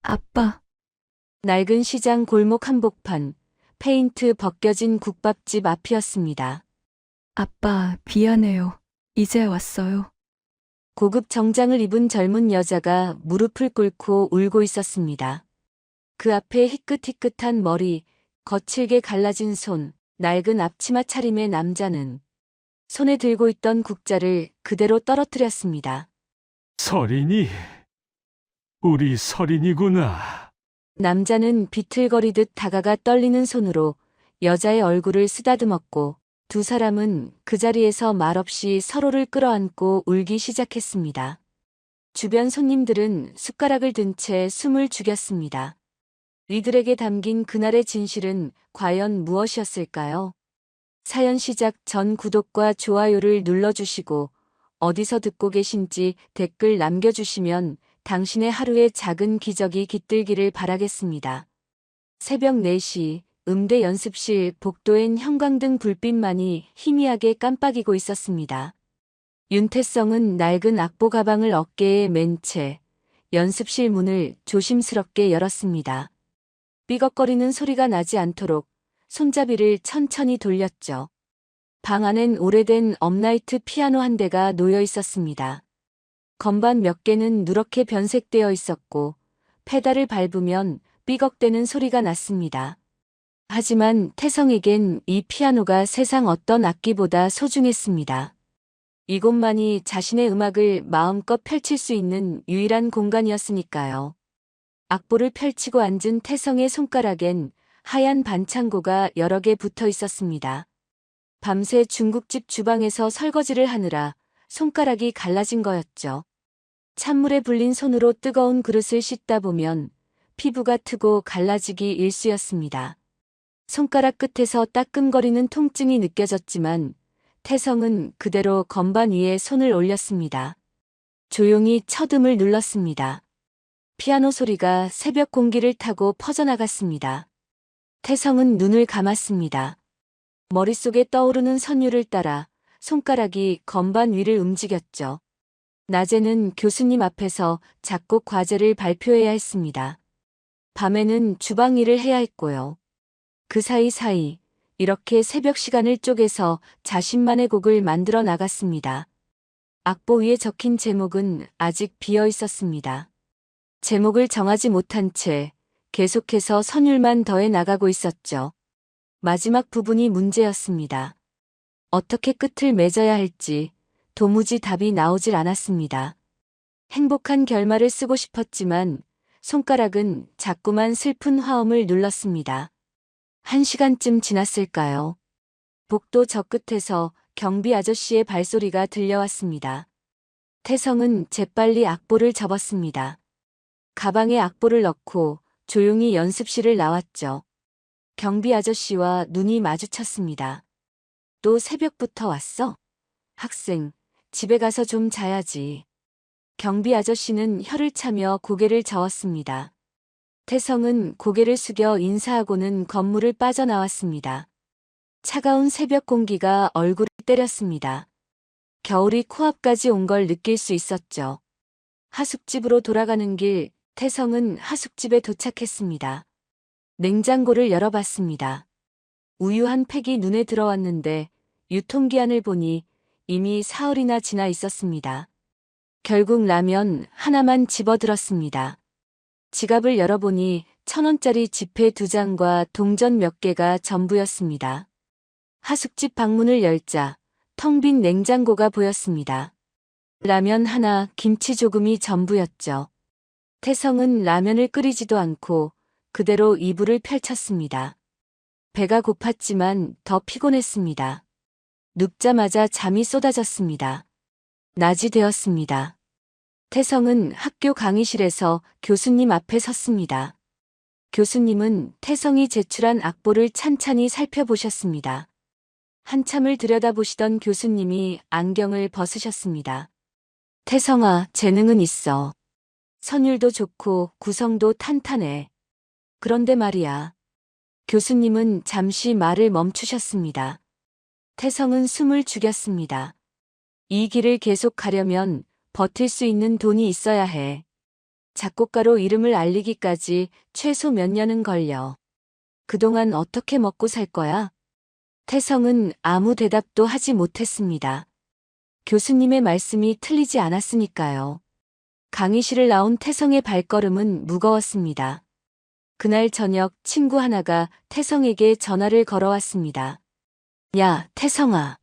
아빠, 낡은 시장 골목 한복판, 페인트 벗겨진 국밥집 앞이었습니다. 아빠, 미안해요. 이제 왔어요. 고급 정장을 입은 젊은 여자가 무릎을 꿇고 울고 있었습니다. 그 앞에 희끗희끗한 머리, 거칠게 갈라진 손, 낡은 앞치마 차림의 남자는 손에 들고 있던 국자를 그대로 떨어뜨렸습니다. 서린이, 우리 서린이구나. 남자는 비틀거리듯 다가가 떨리는 손으로 여자의 얼굴을 쓰다듬었고 두 사람은 그 자리에서 말없이 서로를 끌어안고 울기 시작했습니다. 주변 손님들은 숟가락을 든 채 숨을 죽였습니다. 이들에게 담긴 그날의 진실은 과연 무엇이었을까요? 사연 시작 전 구독과 좋아요를 눌러주시고 어디서 듣고 계신지 댓글 남겨주시면 당신의 하루의 작은 기적이 깃들기를 바라겠습니다. 새벽 4시 음대 연습실 복도엔 형광등 불빛만이 희미하게 깜빡이고 있었습니다. 윤태성은 낡은 악보 가방을 어깨에 맨 채 연습실 문을 조심스럽게 열었습니다. 삐걱거리는 소리가 나지 않도록 손잡이를 천천히 돌렸죠. 방 안엔 오래된 업라이트 피아노 한 대가 놓여 있었습니다. 건반 몇 개는 누렇게 변색되어 있었고 페달을 밟으면 삐걱대는 소리가 났습니다. 하지만 태성에겐 이 피아노가 세상 어떤 악기보다 소중했습니다. 이곳만이 자신의 음악을 마음껏 펼칠 수 있는 유일한 공간이었으니까요. 악보를 펼치고 앉은 태성의 손가락엔 하얀 반창고가 여러 개 붙어 있었습니다. 밤새 중국집 주방에서 설거지를 하느라 손가락이 갈라진 거였죠. 찬물에 불린 손으로 뜨거운 그릇을 씻다 보면 피부가 트고 갈라지기 일쑤였습니다. 손가락 끝에서 따끔거리는 통증이 느껴졌지만 태성은 그대로 건반 위에 손을 올렸습니다. 조용히 첫음을 눌렀습니다. 피아노 소리가 새벽 공기를 타고 퍼져나갔습니다. 태성은 눈을 감았습니다. 머릿속에 떠오르는 선율을 따라 손가락이 건반 위를 움직였죠. 낮에는 교수님 앞에서 작곡 과제를 발표해야 했습니다. 밤에는 주방 일을 해야 했고요. 그 사이사이 이렇게 새벽 시간을 쪼개서 자신만의 곡을 만들어 나갔습니다. 악보 위에 적힌 제목은 아직 비어 있었습니다. 제목을 정하지 못한 채 계속해서 선율만 더해 나가고 있었죠. 마지막 부분이 문제였습니다. 어떻게 끝을 맺어야 할지 도무지 답이 나오질 않았습니다. 행복한 결말을 쓰고 싶었지만 손가락은 자꾸만 슬픈 화음을 눌렀습니다. 1시간쯤 지났을까요? 복도 저 끝에서 경비 아저씨의 발소리가 들려왔습니다. 태성은 재빨리 악보를 접었습니다. 가방에 악보를 넣고 조용히 연습실을 나왔죠. 경비 아저씨와 눈이 마주쳤습니다. 또 새벽부터 왔어? 학생, 집에 가서 좀 자야지. 경비 아저씨는 혀를 차며 고개를 저었습니다. 태성은 고개를 숙여 인사하고는 건물을 빠져나왔습니다. 차가운 새벽 공기가 얼굴을 때렸습니다. 겨울이 코앞까지 온 걸 느낄 수 있었죠. 하숙집으로 돌아가는 길, 태성은 하숙집에 도착했습니다. 냉장고를 열어봤습니다. 우유 한 팩이 눈에 들어왔는데 유통기한을 보니 이미 사흘이나 지나 있었습니다. 결국 라면 하나만 집어들었습니다. 지갑을 열어보니 1,000원짜리 지폐 2장과 동전 몇 개가 전부였습니다. 하숙집 방문을 열자 텅 빈 냉장고가 보였습니다. 라면 하나, 김치 조금이 전부였죠. 태성은 라면을 끓이지도 않고 그대로 이불을 펼쳤습니다. 배가 고팠지만 더 피곤했습니다. 눕자마자 잠이 쏟아졌습니다. 낮이 되었습니다. 태성은 학교 강의실에서 교수님 앞에 섰습니다. 교수님은 태성이 제출한 악보를 찬찬히 살펴보셨습니다. 한참을 들여다보시던 교수님이 안경을 벗으셨습니다. 태성아, 재능은 있어. 선율도 좋고 구성도 탄탄해. 그런데 말이야. 교수님은 잠시 말을 멈추셨습니다. 태성은 숨을 죽였습니다. 이 길을 계속 가려면 버틸 수 있는 돈이 있어야 해. 작곡가로 이름을 알리기까지 최소 몇 년은 걸려. 그동안 어떻게 먹고 살 거야? 태성은 아무 대답도 하지 못했습니다. 교수님의 말씀이 틀리지 않았으니까요. 강의실을 나온 태성의 발걸음은 무거웠습니다. 그날 저녁 친구 하나가 태성에게 전화를 걸어왔습니다. 야, 태성아.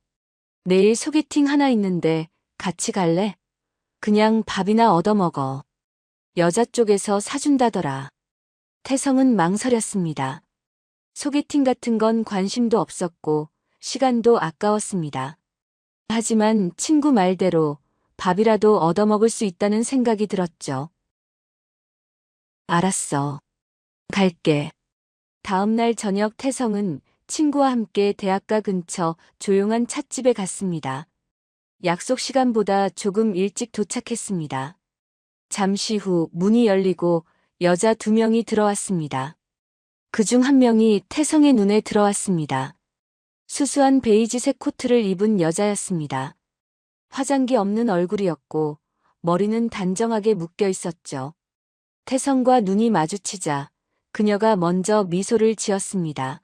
내일 소개팅 하나 있는데 같이 갈래? 그냥 밥이나 얻어먹어. 여자 쪽에서 사준다더라. 태성은 망설였습니다. 소개팅 같은 건 관심도 없었고 시간도 아까웠습니다. 하지만 친구 말대로 밥이라도 얻어먹을 수 있다는 생각이 들었죠. 알았어. 갈게. 다음 날 저녁 태성은 친구와 함께 대학가 근처 조용한 찻집에 갔습니다. 약속 시간보다 조금 일찍 도착했습니다. 잠시 후 문이 열리고 여자 2명이 들어왔습니다. 그중 한 명이 태성의 눈에 들어왔습니다. 수수한 베이지색 코트를 입은 여자였습니다. 화장기 없는 얼굴이었고 머리는 단정하게 묶여 있었죠. 태성과 눈이 마주치자 그녀가 먼저 미소를 지었습니다.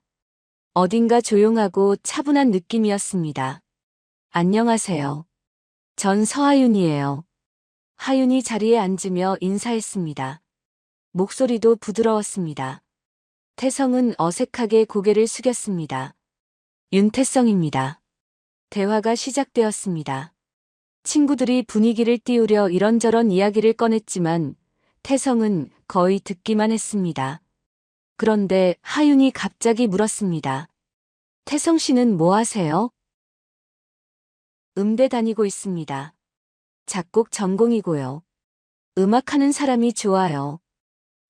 어딘가 조용하고 차분한 느낌이었습니다. 안녕하세요. 전 서하윤이에요. 하윤이 자리에 앉으며 인사했습니다. 목소리도 부드러웠습니다. 태성은 어색하게 고개를 숙였습니다. 윤태성입니다. 대화가 시작되었습니다. 친구들이 분위기를 띄우려 이런저런 이야기를 꺼냈지만 태성은 거의 듣기만 했습니다. 그런데 하윤이 갑자기 물었습니다. 태성 씨는 뭐 하세요? 음대 다니고 있습니다. 작곡 전공이고요. 음악하는 사람이 좋아요.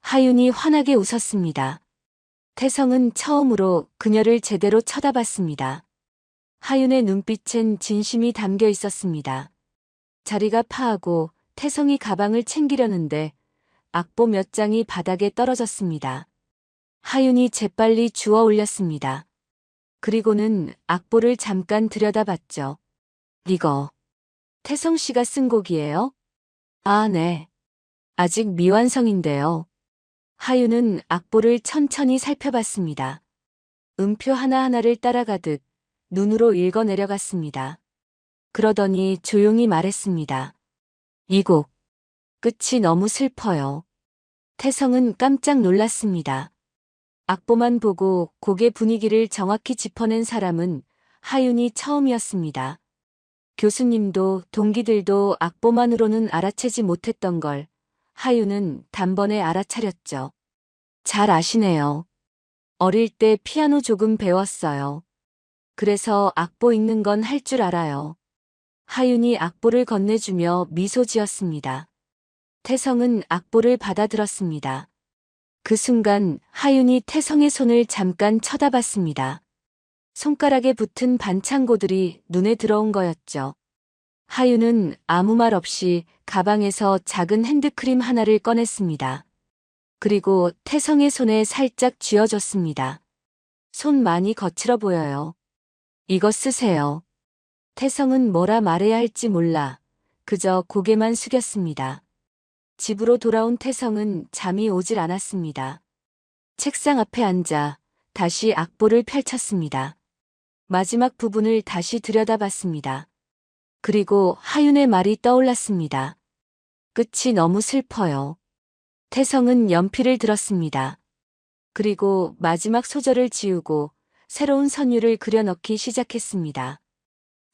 하윤이 환하게 웃었습니다. 태성은 처음으로 그녀를 제대로 쳐다봤습니다. 하윤의 눈빛엔 진심이 담겨 있었습니다. 자리가 파하고 태성이 가방을 챙기려는데 악보 몇 장이 바닥에 떨어졌습니다. 하윤이 재빨리 주워 올렸습니다. 그리고는 악보를 잠깐 들여다봤죠. 이거 태성 씨가 쓴 곡이에요? 아, 네. 아직 미완성인데요. 하윤은 악보를 천천히 살펴봤습니다. 음표 하나하나를 따라가듯 눈으로 읽어 내려갔습니다. 그러더니 조용히 말했습니다. 이 곡, 끝이 너무 슬퍼요. 태성은 깜짝 놀랐습니다. 악보만 보고 곡의 분위기를 정확히 짚어낸 사람은 하윤이 처음이었습니다. 교수님도 동기들도 악보만으로는 알아채지 못했던 걸 하윤은 단번에 알아차렸죠. 잘 아시네요. 어릴 때 피아노 조금 배웠어요. 그래서 악보 읽는 건 할 줄 알아요. 하윤이 악보를 건네주며 미소 지었습니다. 태성은 악보를 받아들었습니다. 그 순간 하윤이 태성의 손을 잠깐 쳐다봤습니다. 손가락에 붙은 반창고들이 눈에 들어온 거였죠. 하윤은 아무 말 없이 가방에서 작은 핸드크림 하나를 꺼냈습니다. 그리고 태성의 손에 살짝 쥐어줬습니다. 손 많이 거칠어 보여요. 이거 쓰세요. 태성은 뭐라 말해야 할지 몰라 그저 고개만 숙였습니다. 집으로 돌아온 태성은 잠이 오질 않았습니다. 책상 앞에 앉아 다시 악보를 펼쳤습니다. 마지막 부분을 다시 들여다봤습니다. 그리고 하윤의 말이 떠올랐습니다. 끝이 너무 슬퍼요. 태성은 연필을 들었습니다. 그리고 마지막 소절을 지우고 새로운 선율을 그려넣기 시작했습니다.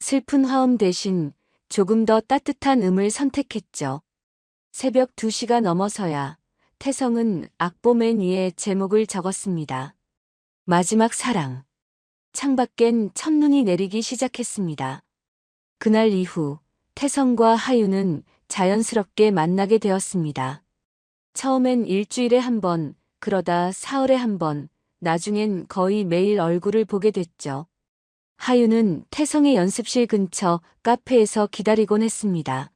슬픈 화음 대신 조금 더 따뜻한 음을 선택했죠. 새벽 2시가 넘어서야 태성은 악보 맨 위에 제목을 적었습니다. 마지막 사랑. 창밖엔 첫눈이 내리기 시작했습니다. 그날 이후 태성과 하윤은 자연스럽게 만나게 되었습니다. 처음엔 일주일에 한 번, 그러다 사흘에 한 번, 나중엔 거의 매일 얼굴을 보게 됐죠. 하윤은 태성의 연습실 근처 카페에서 기다리곤 했습니다.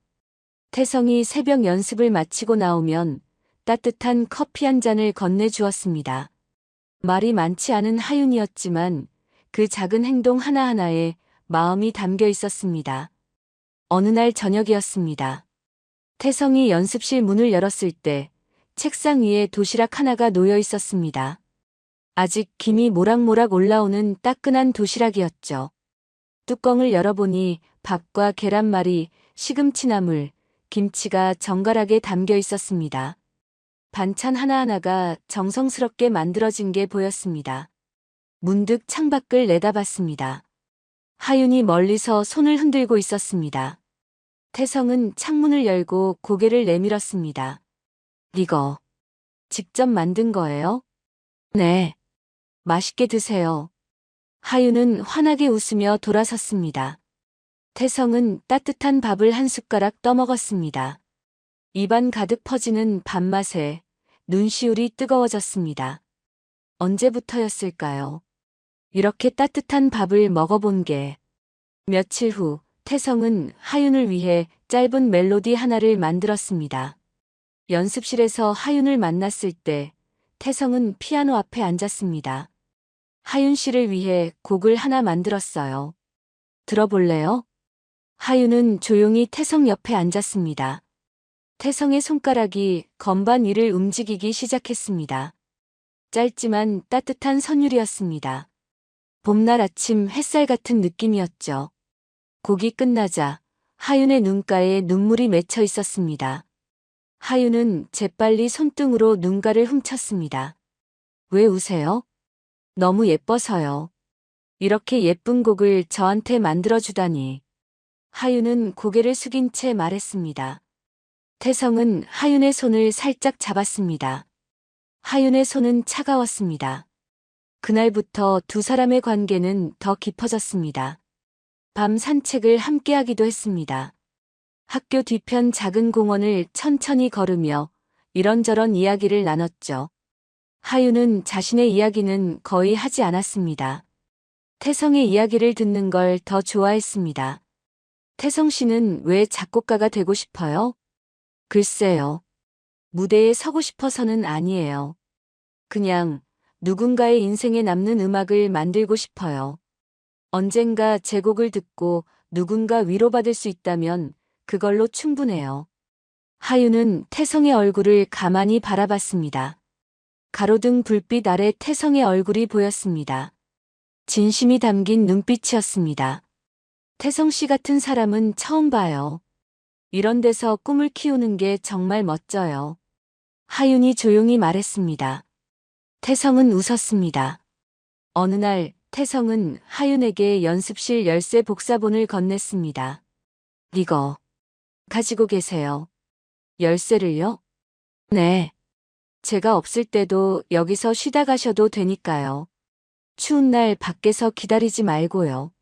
태성이 새벽 연습을 마치고 나오면 따뜻한 커피 한 잔을 건네주었습니다. 말이 많지 않은 하윤이었지만 그 작은 행동 하나하나에 마음이 담겨 있었습니다. 어느 날 저녁이었습니다. 태성이 연습실 문을 열었을 때 책상 위에 도시락 하나가 놓여 있었습니다. 아직 김이 모락모락 올라오는 따끈한 도시락이었죠. 뚜껑을 열어보니 밥과 계란말이, 시금치나물, 김치가 정갈하게 담겨 있었습니다. 반찬 하나하나가 정성스럽게 만들어진 게 보였습니다. 문득 창밖을 내다봤습니다. 하윤이 멀리서 손을 흔들고 있었습니다. 태성은 창문을 열고 고개를 내밀었습니다. 이거 직접 만든 거예요? 네. 맛있게 드세요. 하윤은 환하게 웃으며 돌아섰습니다. 태성은 따뜻한 밥을 한 숟가락 떠먹었습니다. 입안 가득 퍼지는 밥맛에 눈시울이 뜨거워졌습니다. 언제부터였을까요? 이렇게 따뜻한 밥을 먹어본 게. 며칠 후 태성은 하윤을 위해 짧은 멜로디 하나를 만들었습니다. 연습실에서 하윤을 만났을 때 태성은 피아노 앞에 앉았습니다. 하윤 씨를 위해 곡을 하나 만들었어요. 들어볼래요? 하윤은 조용히 태성 옆에 앉았습니다. 태성의 손가락이 건반 위를 움직이기 시작했습니다. 짧지만 따뜻한 선율이었습니다. 봄날 아침 햇살 같은 느낌이었죠. 곡이 끝나자 하윤의 눈가에 눈물이 맺혀 있었습니다. 하윤은 재빨리 손등으로 눈가를 훔쳤습니다. 왜 우세요? 너무 예뻐서요. 이렇게 예쁜 곡을 저한테 만들어주다니. 하윤은 고개를 숙인 채 말했습니다. 태성은 하윤의 손을 살짝 잡았습니다. 하윤의 손은 차가웠습니다. 그날부터 두 사람의 관계는 더 깊어졌습니다. 밤 산책을 함께하기도 했습니다. 학교 뒤편 작은 공원을 천천히 걸으며 이런저런 이야기를 나눴죠. 하윤은 자신의 이야기는 거의 하지 않았습니다. 태성의 이야기를 듣는 걸 더 좋아했습니다. 태성 씨는 왜 작곡가가 되고 싶어요? 글쎄요. 무대에 서고 싶어서는 아니에요. 그냥 누군가의 인생에 남는 음악을 만들고 싶어요. 언젠가 제 곡을 듣고 누군가 위로받을 수 있다면 그걸로 충분해요. 하윤은 태성의 얼굴을 가만히 바라봤습니다. 가로등 불빛 아래 태성의 얼굴이 보였습니다. 진심이 담긴 눈빛이었습니다. 태성 씨 같은 사람은 처음 봐요. 이런 데서 꿈을 키우는 게 정말 멋져요. 하윤이 조용히 말했습니다. 태성은 웃었습니다. 어느 날 태성은 하윤에게 연습실 열쇠 복사본을 건넸습니다. 이거 가지고 계세요. 열쇠를요? 네. 제가 없을 때도 여기서 쉬다 가셔도 되니까요. 추운 날 밖에서 기다리지 말고요.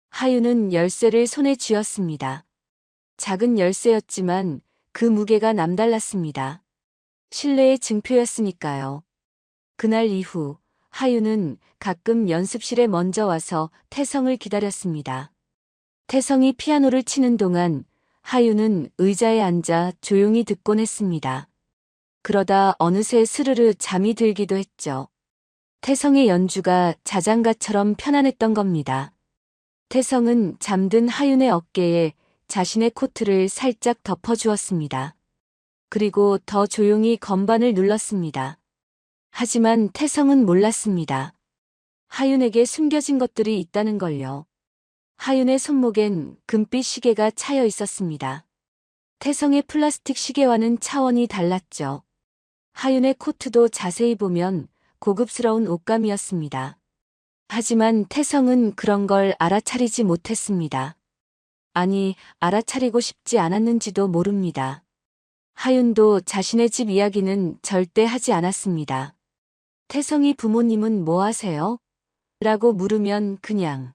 하윤은 열쇠를 손에 쥐었습니다. 작은 열쇠였지만 그 무게가 남달랐습니다. 신뢰의 증표였으니까요. 그날 이후 하윤은 가끔 연습실에 먼저 와서 태성을 기다렸습니다. 태성이 피아노를 치는 동안 하윤은 의자에 앉아 조용히 듣곤 했습니다. 그러다 어느새 스르르 잠이 들기도 했죠. 태성의 연주가 자장가처럼 편안했던 겁니다. 태성은 잠든 하윤의 어깨에 자신의 코트를 살짝 덮어주었습니다. 그리고 더 조용히 건반을 눌렀습니다. 하지만 태성은 몰랐습니다. 하윤에게 숨겨진 것들이 있다는 걸요. 하윤의 손목엔 금빛 시계가 차여 있었습니다. 태성의 플라스틱 시계와는 차원이 달랐죠. 하윤의 코트도 자세히 보면 고급스러운 옷감이었습니다. 하지만 태성은 그런 걸 알아차리지 못했습니다. 아니, 알아차리고 싶지 않았는지도 모릅니다. 하윤도 자신의 집 이야기는 절대 하지 않았습니다. 태성이 부모님은 뭐 하세요? 라고 물으면 그냥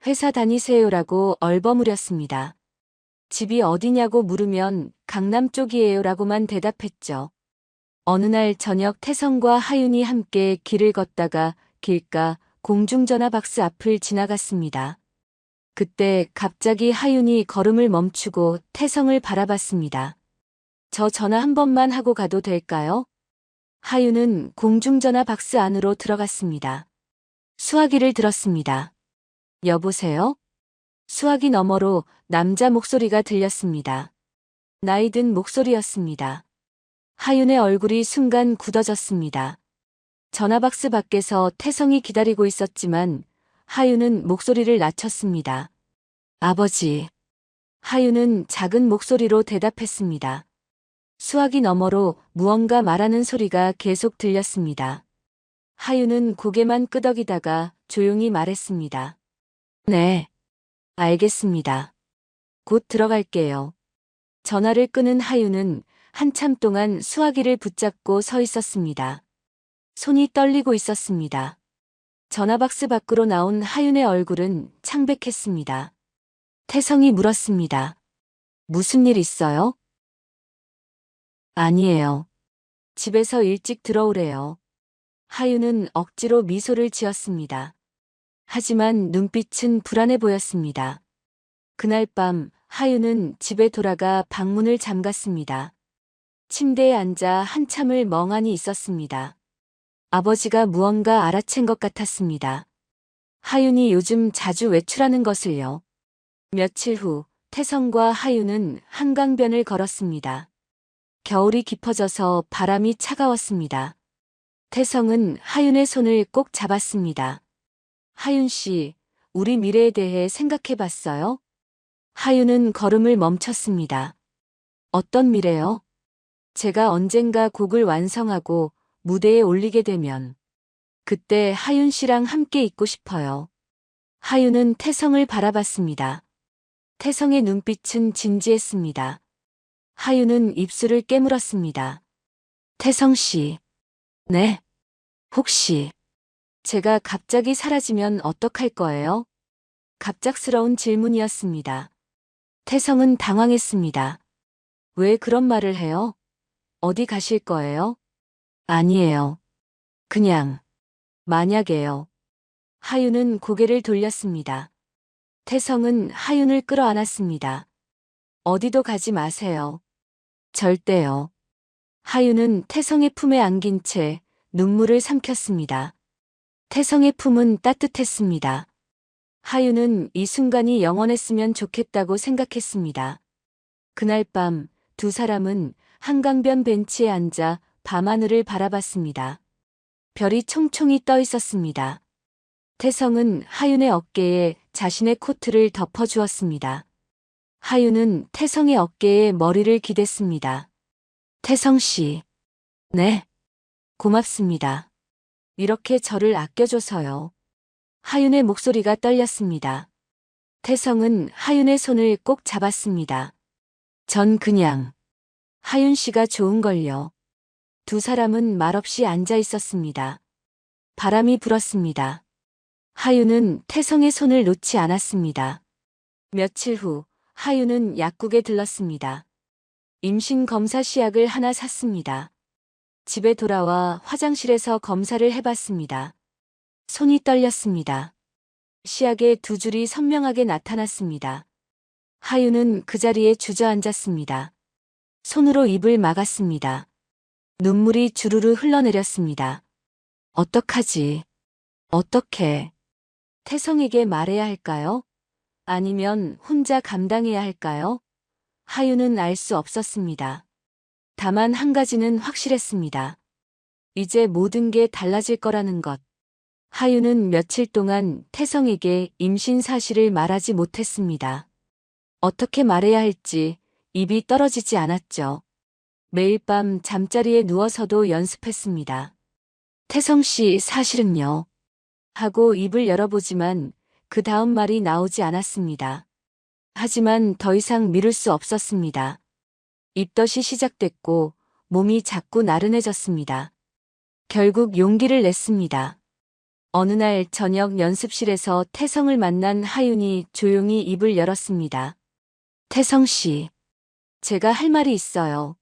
회사 다니세요라고 얼버무렸습니다. 집이 어디냐고 물으면 강남 쪽이에요 라고만 대답했죠. 어느 날 저녁 태성과 하윤이 함께 길을 걷다가 길가 공중전화 박스 앞을 지나갔습니다. 그때 갑자기 하윤이 걸음을 멈추고 태성을 바라봤습니다. 저 전화 한 번만 하고 가도 될까요? 하윤은 공중전화 박스 안으로 들어갔습니다. 수화기를 들었습니다. 여보세요? 수화기 너머로 남자 목소리가 들렸습니다. 나이든 목소리였습니다. 하윤의 얼굴이 순간 굳어졌습니다. 전화박스 밖에서 태성이 기다리고 있었지만 하윤은 목소리를 낮췄습니다. 아버지. 하윤은 작은 목소리로 대답했습니다. 수화기 너머로 무언가 말하는 소리가 계속 들렸습니다. 하윤은 고개만 끄덕이다가 조용히 말했습니다. 네. 알겠습니다. 곧 들어갈게요. 전화를 끄는 하윤은 한참 동안 수화기를 붙잡고 서 있었습니다. 손이 떨리고 있었습니다. 전화박스 밖으로 나온 하윤의 얼굴은 창백했습니다. 태성이 물었습니다. 무슨 일 있어요? 아니에요. 집에서 일찍 들어오래요. 하윤은 억지로 미소를 지었습니다. 하지만 눈빛은 불안해 보였습니다. 그날 밤 하윤은 집에 돌아가 방문을 잠갔습니다. 침대에 앉아 한참을 멍하니 있었습니다. 아버지가 무언가 알아챈 것 같았습니다. 하윤이 요즘 자주 외출하는 것을요. 며칠 후 태성과 하윤은 한강변을 걸었습니다. 겨울이 깊어져서 바람이 차가웠습니다. 태성은 하윤의 손을 꼭 잡았습니다. 하윤 씨, 우리 미래에 대해 생각해 봤어요? 하윤은 걸음을 멈췄습니다. 어떤 미래요? 제가 언젠가 곡을 완성하고 무대에 올리게 되면 그때 하윤 씨랑 함께 있고 싶어요. 하윤은 태성을 바라봤습니다. 태성의 눈빛은 진지했습니다. 하윤은 입술을 깨물었습니다. 태성 씨. 네. 혹시 제가 갑자기 사라지면 어떡할 거예요? 갑작스러운 질문이었습니다. 태성은 당황했습니다. 왜 그런 말을 해요? 어디 가실 거예요? 아니에요. 그냥 만약에요. 하윤은 고개를 돌렸습니다. 태성은 하윤을 끌어안았습니다. 어디도 가지 마세요. 절대요. 하윤은 태성의 품에 안긴 채 눈물을 삼켰습니다. 태성의 품은 따뜻했습니다. 하윤은 이 순간이 영원했으면 좋겠다고 생각했습니다. 그날 밤 두 사람은 한강변 벤치에 앉아 밤하늘을 바라봤습니다. 별이 총총히 떠 있었습니다. 태성은 하윤의 어깨에 자신의 코트를 덮어주었습니다. 하윤은 태성의 어깨에 머리를 기댔습니다. 태성 씨. 네. 고맙습니다. 이렇게 저를 아껴줘서요. 하윤의 목소리가 떨렸습니다. 태성은 하윤의 손을 꼭 잡았습니다. 전 그냥 하윤 씨가 좋은걸요. 두 사람은 말없이 앉아 있었습니다. 바람이 불었습니다. 하윤은 태성의 손을 놓지 않았습니다. 며칠 후 하윤은 약국에 들렀습니다. 임신 검사 시약을 하나 샀습니다. 집에 돌아와 화장실에서 검사를 해봤습니다. 손이 떨렸습니다. 시약에 두 줄이 선명하게 나타났습니다. 하윤은 그 자리에 주저앉았습니다. 손으로 입을 막았습니다. 눈물이 주르르 흘러내렸습니다. 어떡하지? 어떻게? 태성에게 말해야 할까요? 아니면 혼자 감당해야 할까요? 하윤은 알 수 없었습니다. 다만 한 가지는 확실했습니다. 이제 모든 게 달라질 거라는 것. 하윤은 며칠 동안 태성에게 임신 사실을 말하지 못했습니다. 어떻게 말해야 할지 입이 떨어지지 않았죠. 매일 밤 잠자리에 누워서도 연습했습니다. 태성 씨 사실은요. 하고 입을 열어보지만 그 다음 말이 나오지 않았습니다. 하지만 더 이상 미룰 수 없었습니다. 입덧이 시작됐고 몸이 자꾸 나른해졌습니다. 결국 용기를 냈습니다. 어느 날 저녁 연습실에서 태성을 만난 하윤이 조용히 입을 열었습니다. 태성 씨, 제가 할 말이 있어요.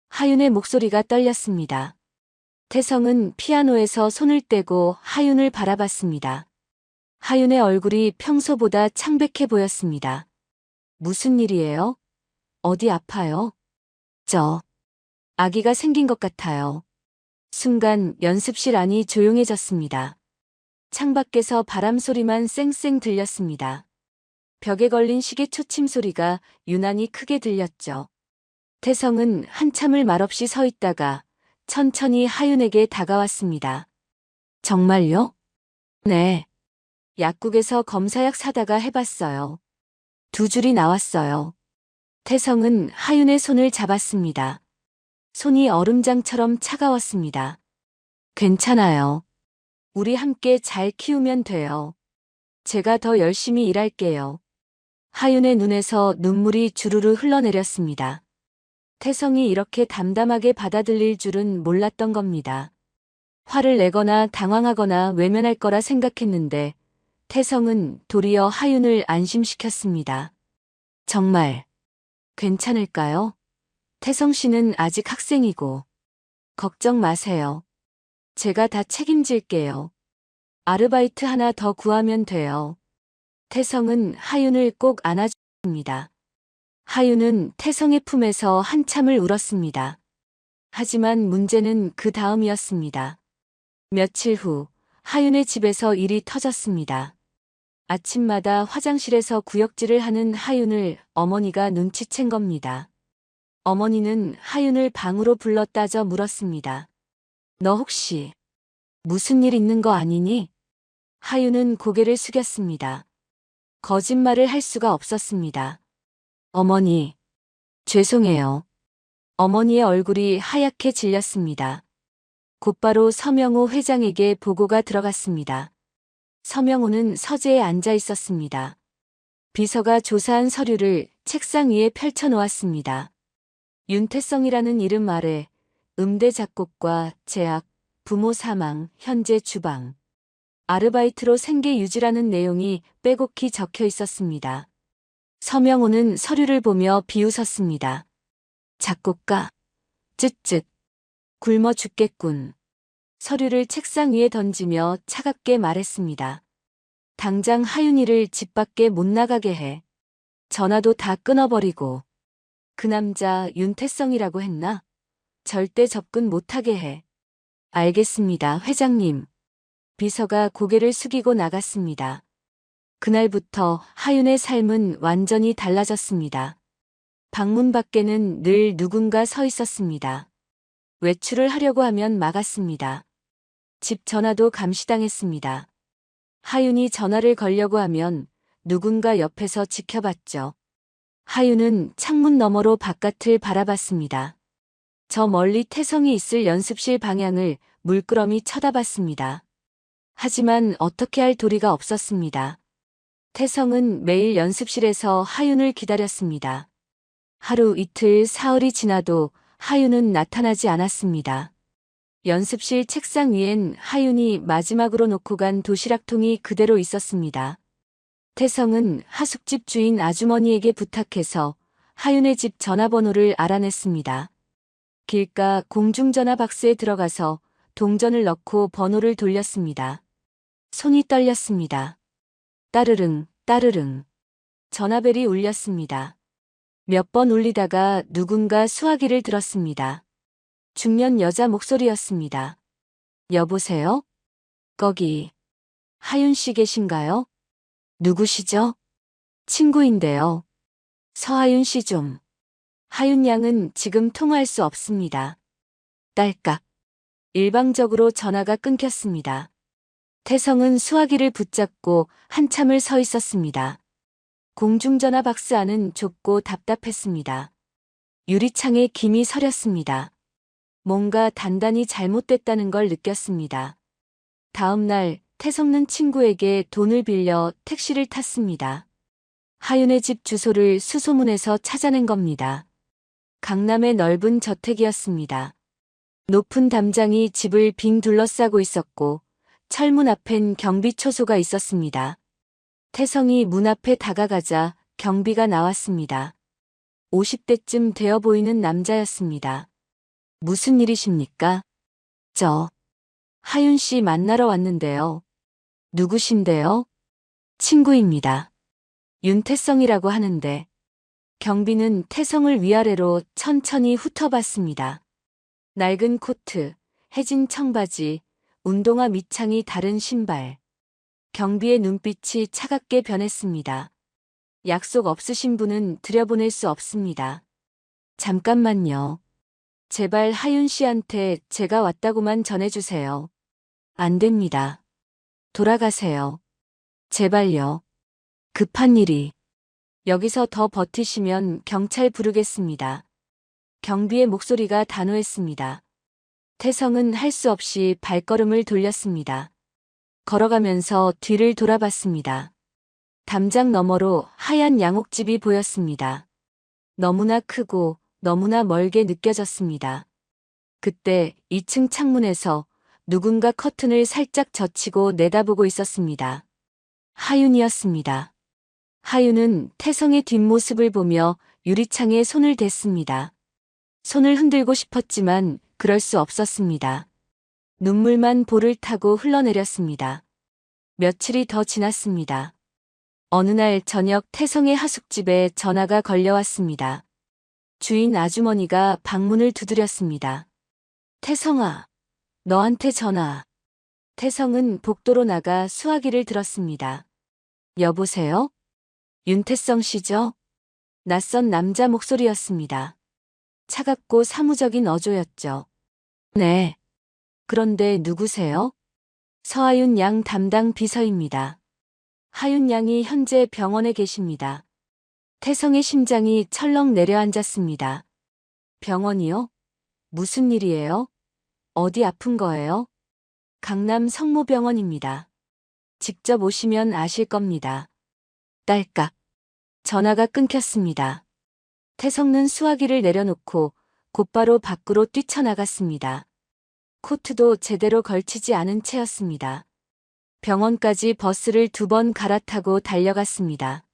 하윤의 목소리가 떨렸습니다. 태성은 피아노에서 손을 떼고 하윤을 바라봤습니다. 하윤의 얼굴이 평소보다 창백해 보였습니다. 무슨 일이에요? 어디 아파요? 아기가 생긴 것 같아요. 순간 연습실 안이 조용해졌습니다. 창밖에서 바람 소리만 쌩쌩 들렸습니다. 벽에 걸린 시계 초침 소리가 유난히 크게 들렸죠. 태성은 한참을 말없이 서 있다가 천천히 하윤에게 다가왔습니다. 정말요? 네. 약국에서 검사약 사다가 해봤어요. 2줄이 나왔어요. 태성은 하윤의 손을 잡았습니다. 손이 얼음장처럼 차가웠습니다. 괜찮아요. 우리 함께 잘 키우면 돼요. 제가 더 열심히 일할게요. 하윤의 눈에서 눈물이 주르르 흘러내렸습니다. 태성이 이렇게 담담하게 받아들일 줄은 몰랐던 겁니다. 화를 내거나 당황하거나 외면할 거라 생각했는데 태성은 도리어 하윤을 안심시켰습니다. 정말 괜찮을까요? 태성 씨는 아직 학생이고 걱정 마세요. 제가 다 책임질게요. 아르바이트 하나 더 구하면 돼요. 태성은 하윤을 꼭 안아줬습니다. 하윤은 태성의 품에서 한참을 울었습니다. 하지만 문제는 그 다음이었습니다. 며칠 후 하윤의 집에서 일이 터졌습니다. 아침마다 화장실에서 구역질을 하는 하윤을 어머니가 눈치챈 겁니다. 어머니는 하윤을 방으로 불러 따져 물었습니다. 너 혹시 무슨 일 있는 거 아니니? 하윤은 고개를 숙였습니다. 거짓말을 할 수가 없었습니다. 어머니, 죄송해요. 어머니의 얼굴이 하얗게 질렸습니다. 곧바로 서명호 회장에게 보고가 들어갔습니다. 서명호는 서재에 앉아 있었습니다. 비서가 조사한 서류를 책상 위에 펼쳐 놓았습니다. 윤태성이라는 이름 아래 음대 작곡과 제약, 부모 사망, 현재 주방, 아르바이트로 생계 유지라는 내용이 빼곡히 적혀 있었습니다. 서명호는 서류를 보며 비웃었습니다. 작곡가, 쯧쯧, 굶어 죽겠군. 서류를 책상 위에 던지며 차갑게 말했습니다. 당장 하윤이를 집 밖에 못 나가게 해. 전화도 다 끊어버리고. 그 남자 윤태성이라고 했나? 절대 접근 못하게 해. 알겠습니다, 회장님. 비서가 고개를 숙이고 나갔습니다. 그날부터 하윤의 삶은 완전히 달라졌습니다. 방문 밖에는 늘 누군가 서 있었습니다. 외출을 하려고 하면 막았습니다. 집 전화도 감시당했습니다. 하윤이 전화를 걸려고 하면 누군가 옆에서 지켜봤죠. 하윤은 창문 너머로 바깥을 바라봤습니다. 저 멀리 태성이 있을 연습실 방향을 물끄러미 쳐다봤습니다. 하지만 어떻게 할 도리가 없었습니다. 태성은 매일 연습실에서 하윤을 기다렸습니다. 하루 이틀 사흘이 지나도 하윤은 나타나지 않았습니다. 연습실 책상 위엔 하윤이 마지막으로 놓고 간 도시락통이 그대로 있었습니다. 태성은 하숙집 주인 아주머니에게 부탁해서 하윤의 집 전화번호를 알아냈습니다. 길가 공중전화 박스에 들어가서 동전을 넣고 번호를 돌렸습니다. 손이 떨렸습니다. 따르릉, 따르릉. 전화벨이 울렸습니다. 몇 번 울리다가 누군가 수화기를 들었습니다. 중년 여자 목소리였습니다. 여보세요? 거기 하윤 씨 계신가요? 누구시죠? 친구인데요. 서하윤 씨 좀. 하윤 양은 지금 통화할 수 없습니다. 딸깍. 일방적으로 전화가 끊겼습니다. 태성은 수화기를 붙잡고 한참을 서 있었습니다. 공중전화 박스 안은 좁고 답답했습니다. 유리창에 김이 서렸습니다. 뭔가 단단히 잘못됐다는 걸 느꼈습니다. 다음 날 태성는 친구에게 돈을 빌려 택시를 탔습니다. 하윤의 집 주소를 수소문에서 찾아낸 겁니다. 강남의 넓은 저택이었습니다. 높은 담장이 집을 빙 둘러싸고 있었고 철문 앞엔 경비 초소가 있었습니다. 태성이 문 앞에 다가가자 경비가 나왔습니다. 50대쯤 되어 보이는 남자였습니다. 무슨 일이십니까? 저 하윤 씨 만나러 왔는데요. 누구신데요? 친구입니다. 윤태성이라고 하는데. 경비는 태성을 위아래로 천천히 훑어봤습니다. 낡은 코트, 해진 청바지, 운동화 밑창이 다른 신발. 경비의 눈빛이 차갑게 변했습니다. 약속 없으신 분은 들여보낼 수 없습니다. 잠깐만요. 제발 하윤 씨한테 제가 왔다고만 전해주세요. 안 됩니다. 돌아가세요. 제발요. 급한 일이. 여기서 더 버티시면 경찰 부르겠습니다. 경비의 목소리가 단호했습니다. 태성은 할 수 없이 발걸음을 돌렸습니다. 걸어가면서 뒤를 돌아봤습니다. 담장 너머로 하얀 양옥집이 보였습니다. 너무나 크고 너무나 멀게 느껴졌습니다. 그때 2층 창문에서 누군가 커튼을 살짝 젖히고 내다보고 있었습니다. 하윤이었습니다. 하윤은 태성의 뒷모습을 보며 유리창에 손을 댔습니다. 손을 흔들고 싶었지만 그럴 수 없었습니다. 눈물만 볼을 타고 흘러내렸습니다. 며칠이 더 지났습니다. 어느 날 저녁 태성의 하숙집에 전화가 걸려왔습니다. 주인 아주머니가 방문을 두드렸습니다. 태성아, 너한테 전화. 태성은 복도로 나가 수화기를 들었습니다. 여보세요? 윤태성 씨죠? 낯선 남자 목소리였습니다. 차갑고 사무적인 어조였죠. 네. 그런데 누구세요? 서하윤 양 담당 비서입니다. 하윤 양이 현재 병원에 계십니다. 태성의 심장이 철렁 내려앉았습니다. 병원이요? 무슨 일이에요? 어디 아픈 거예요? 강남 성모병원입니다. 직접 오시면 아실 겁니다. 딸깍. 전화가 끊겼습니다. 태성은 수화기를 내려놓고 곧바로 밖으로 뛰쳐나갔습니다. 코트도 제대로 걸치지 않은 채였습니다. 병원까지 버스를 2번 갈아타고 달려갔습니다.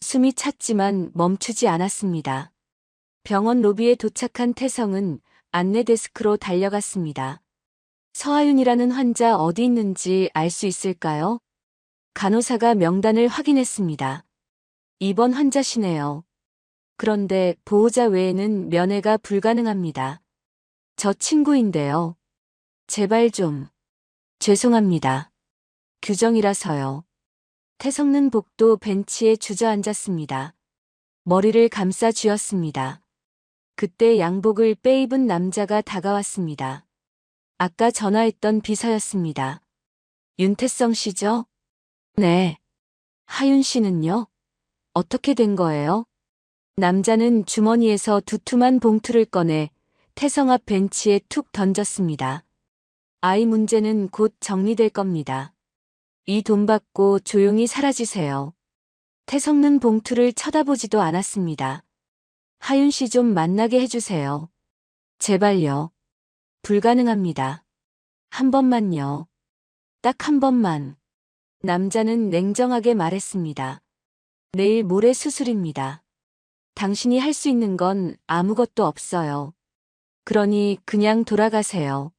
숨이 찼지만 멈추지 않았습니다. 병원 로비에 도착한 태성은 안내 데스크로 달려갔습니다. 서하윤이라는 환자 어디 있는지 알 수 있을까요? 간호사가 명단을 확인했습니다. 2번 환자시네요. 그런데 보호자 외에는 면회가 불가능합니다. 저 친구인데요. 제발 좀. 죄송합니다. 규정이라서요. 태성는 복도 벤치에 주저앉았습니다. 머리를 감싸 쥐었습니다. 그때 양복을 빼입은 남자가 다가왔습니다. 아까 전화했던 비서였습니다. 윤태성 씨죠? 네. 하윤 씨는요? 어떻게 된 거예요? 남자는 주머니에서 두툼한 봉투를 꺼내 태성 앞 벤치에 툭 던졌습니다. 아이 문제는 곧 정리될 겁니다. 이 돈 받고 조용히 사라지세요. 태성은 봉투를 쳐다보지도 않았습니다. 하윤 씨 좀 만나게 해주세요. 제발요. 불가능합니다. 한 번만요. 딱 한 번만. 남자는 냉정하게 말했습니다. 내일 모레 수술입니다. 당신이 할 수 있는 건 아무것도 없어요. 그러니 그냥 돌아가세요.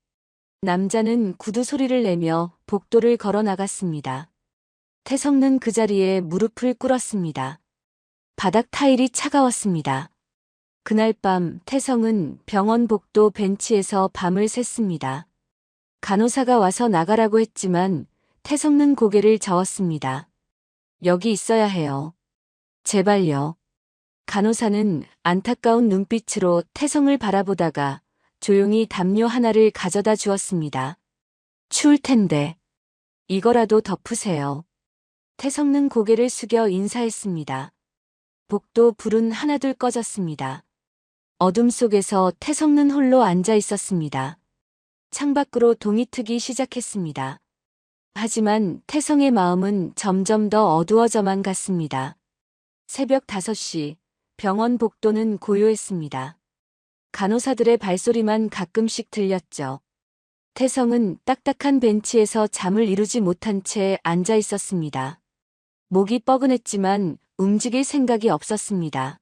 남자는 구두 소리를 내며 복도를 걸어 나갔습니다. 태성은 그 자리에 무릎을 꿇었습니다. 바닥 타일이 차가웠습니다. 그날 밤 태성은 병원 복도 벤치에서 밤을 샜습니다. 간호사가 와서 나가라고 했지만 태성은 고개를 저었습니다. 여기 있어야 해요. 제발요. 간호사는 안타까운 눈빛으로 태성을 바라보다가 조용히 담요 하나를 가져다 주었습니다. 추울 텐데. 이거라도 덮으세요. 태성은 고개를 숙여 인사했습니다. 복도 불은 하나둘 꺼졌습니다. 어둠 속에서 태성은 홀로 앉아 있었습니다. 창밖으로 동이 트기 시작했습니다. 하지만 태성의 마음은 점점 더 어두워져만 갔습니다. 새벽 5시, 병원 복도는 고요했습니다. 간호사들의 발소리만 가끔씩 들렸죠. 태성은 딱딱한 벤치에서 잠을 이루지 못한 채 앉아 있었습니다. 목이 뻐근했지만 움직일 생각이 없었습니다.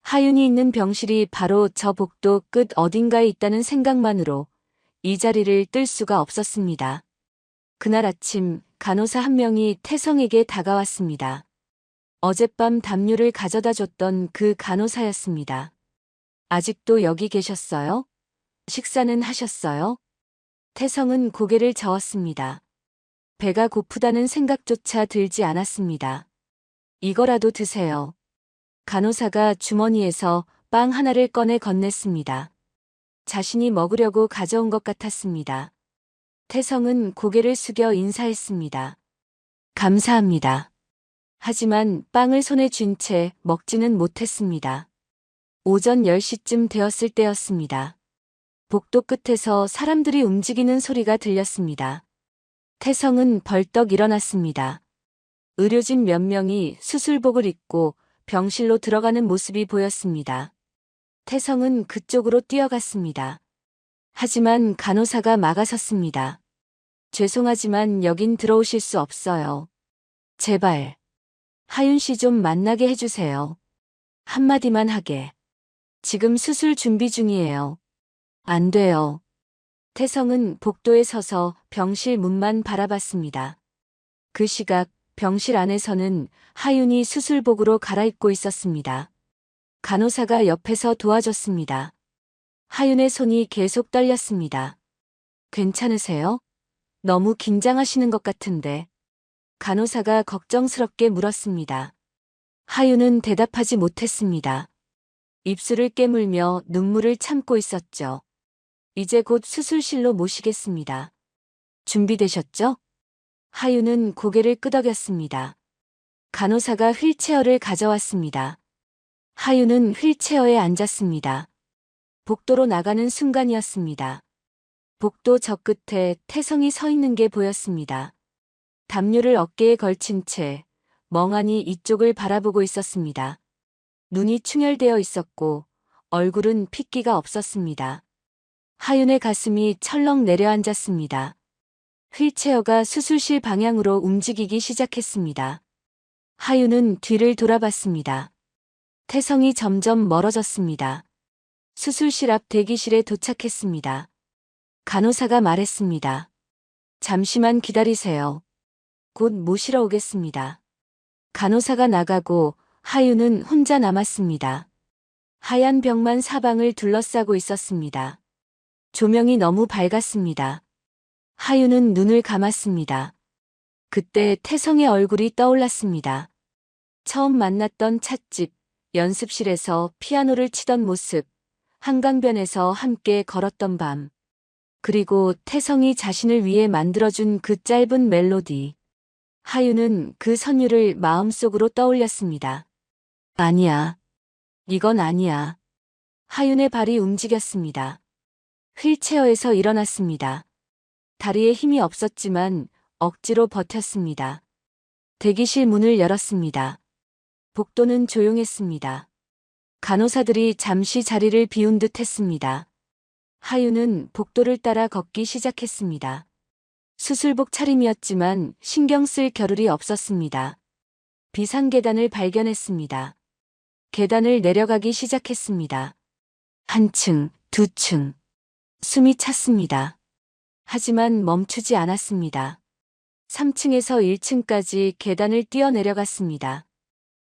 하윤이 있는 병실이 바로 저 복도 끝 어딘가에 있다는 생각만으로 이 자리를 뜰 수가 없었습니다. 그날 아침 간호사 한 명이 태성에게 다가왔습니다. 어젯밤 담요를 가져다 줬던 그 간호사였습니다. 아직도 여기 계셨어요? 식사는 하셨어요? 태성은 고개를 저었습니다. 배가 고프다는 생각조차 들지 않았습니다. 이거라도 드세요. 간호사가 주머니에서 빵 하나를 꺼내 건넸습니다. 자신이 먹으려고 가져온 것 같았습니다. 태성은 고개를 숙여 인사했습니다. 감사합니다. 하지만 빵을 손에 쥔 채 먹지는 못했습니다. 오전 10시쯤 되었을 때였습니다. 복도 끝에서 사람들이 움직이는 소리가 들렸습니다. 태성은 벌떡 일어났습니다. 의료진 몇 명이 수술복을 입고 병실로 들어가는 모습이 보였습니다. 태성은 그쪽으로 뛰어갔습니다. 하지만 간호사가 막아섰습니다. 죄송하지만 여긴 들어오실 수 없어요. 제발. 하윤 씨 좀 만나게 해주세요. 한마디만 하게. 지금 수술 준비 중이에요. 안 돼요. 태성은 복도에 서서 병실 문만 바라봤습니다. 그 시각 병실 안에서는 하윤이 수술복으로 갈아입고 있었습니다. 간호사가 옆에서 도와줬습니다. 하윤의 손이 계속 떨렸습니다. 괜찮으세요? 너무 긴장하시는 것 같은데. 간호사가 걱정스럽게 물었습니다. 하윤은 대답하지 못했습니다. 입술을 깨물며 눈물을 참고 있었죠. 이제 곧 수술실로 모시겠습니다. 준비되셨죠? 하윤은 고개를 끄덕였습니다. 간호사가 휠체어를 가져왔습니다. 하윤은 휠체어에 앉았습니다. 복도로 나가는 순간이었습니다. 복도 저 끝에 태성이 서 있는 게 보였습니다. 담요를 어깨에 걸친 채 멍하니 이쪽을 바라보고 있었습니다. 눈이 충혈되어 있었고 얼굴은 핏기가 없었습니다. 하윤의 가슴이 철렁 내려앉았습니다. 휠체어가 수술실 방향으로 움직이기 시작했습니다. 하윤은 뒤를 돌아봤습니다. 태성이 점점 멀어졌습니다. 수술실 앞 대기실에 도착했습니다. 간호사가 말했습니다. 잠시만 기다리세요. 곧 모시러 오겠습니다. 간호사가 나가고 하윤은 혼자 남았습니다. 하얀 벽만 사방을 둘러싸고 있었습니다. 조명이 너무 밝았습니다. 하윤은 눈을 감았습니다. 그때 태성의 얼굴이 떠올랐습니다. 처음 만났던 찻집, 연습실에서 피아노를 치던 모습, 한강변에서 함께 걸었던 밤, 그리고 태성이 자신을 위해 만들어준 그 짧은 멜로디. 하윤은 그 선율을 마음속으로 떠올렸습니다. 아니야. 이건 아니야. 하윤의 발이 움직였습니다. 휠체어에서 일어났습니다. 다리에 힘이 없었지만 억지로 버텼습니다. 대기실 문을 열었습니다. 복도는 조용했습니다. 간호사들이 잠시 자리를 비운 듯 했습니다. 하윤은 복도를 따라 걷기 시작했습니다. 수술복 차림이었지만 신경 쓸 겨를이 없었습니다. 비상계단을 발견했습니다. 계단을 내려가기 시작했습니다. 한 층, 두 층. 숨이 찼습니다. 하지만 멈추지 않았습니다. 3층에서 1층까지 계단을 뛰어내려갔습니다.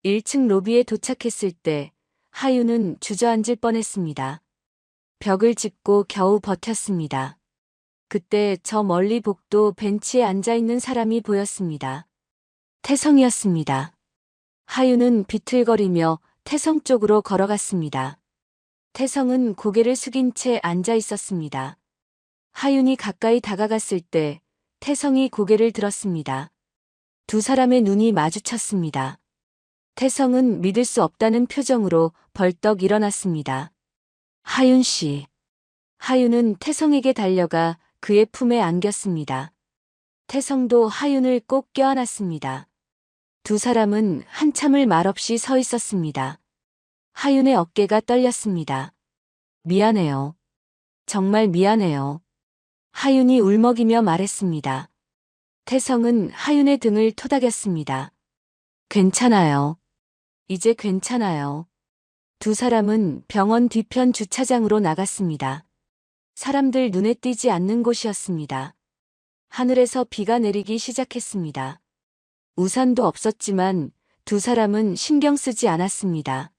1층 로비에 도착했을 때 하윤은 주저앉을 뻔했습니다. 벽을 짚고 겨우 버텼습니다. 그때 저 멀리 복도 벤치에 앉아있는 사람이 보였습니다. 태성이었습니다. 하윤은 비틀거리며 태성 쪽으로 걸어갔습니다. 태성은 고개를 숙인 채 앉아 있었습니다. 하윤이 가까이 다가갔을 때 태성이 고개를 들었습니다. 두 사람의 눈이 마주쳤습니다. 태성은 믿을 수 없다는 표정으로 벌떡 일어났습니다. 하윤 씨. 하윤은 태성에게 달려가 그의 품에 안겼습니다. 태성도 하윤을 꼭 껴안았습니다. 두 사람은 한참을 말없이 서 있었습니다. 하윤의 어깨가 떨렸습니다. 미안해요. 정말 미안해요. 하윤이 울먹이며 말했습니다. 태성은 하윤의 등을 토닥였습니다. 괜찮아요. 이제 괜찮아요. 두 사람은 병원 뒤편 주차장으로 나갔습니다. 사람들 눈에 띄지 않는 곳이었습니다. 하늘에서 비가 내리기 시작했습니다. 우산도 없었지만 두 사람은 신경 쓰지 않았습니다.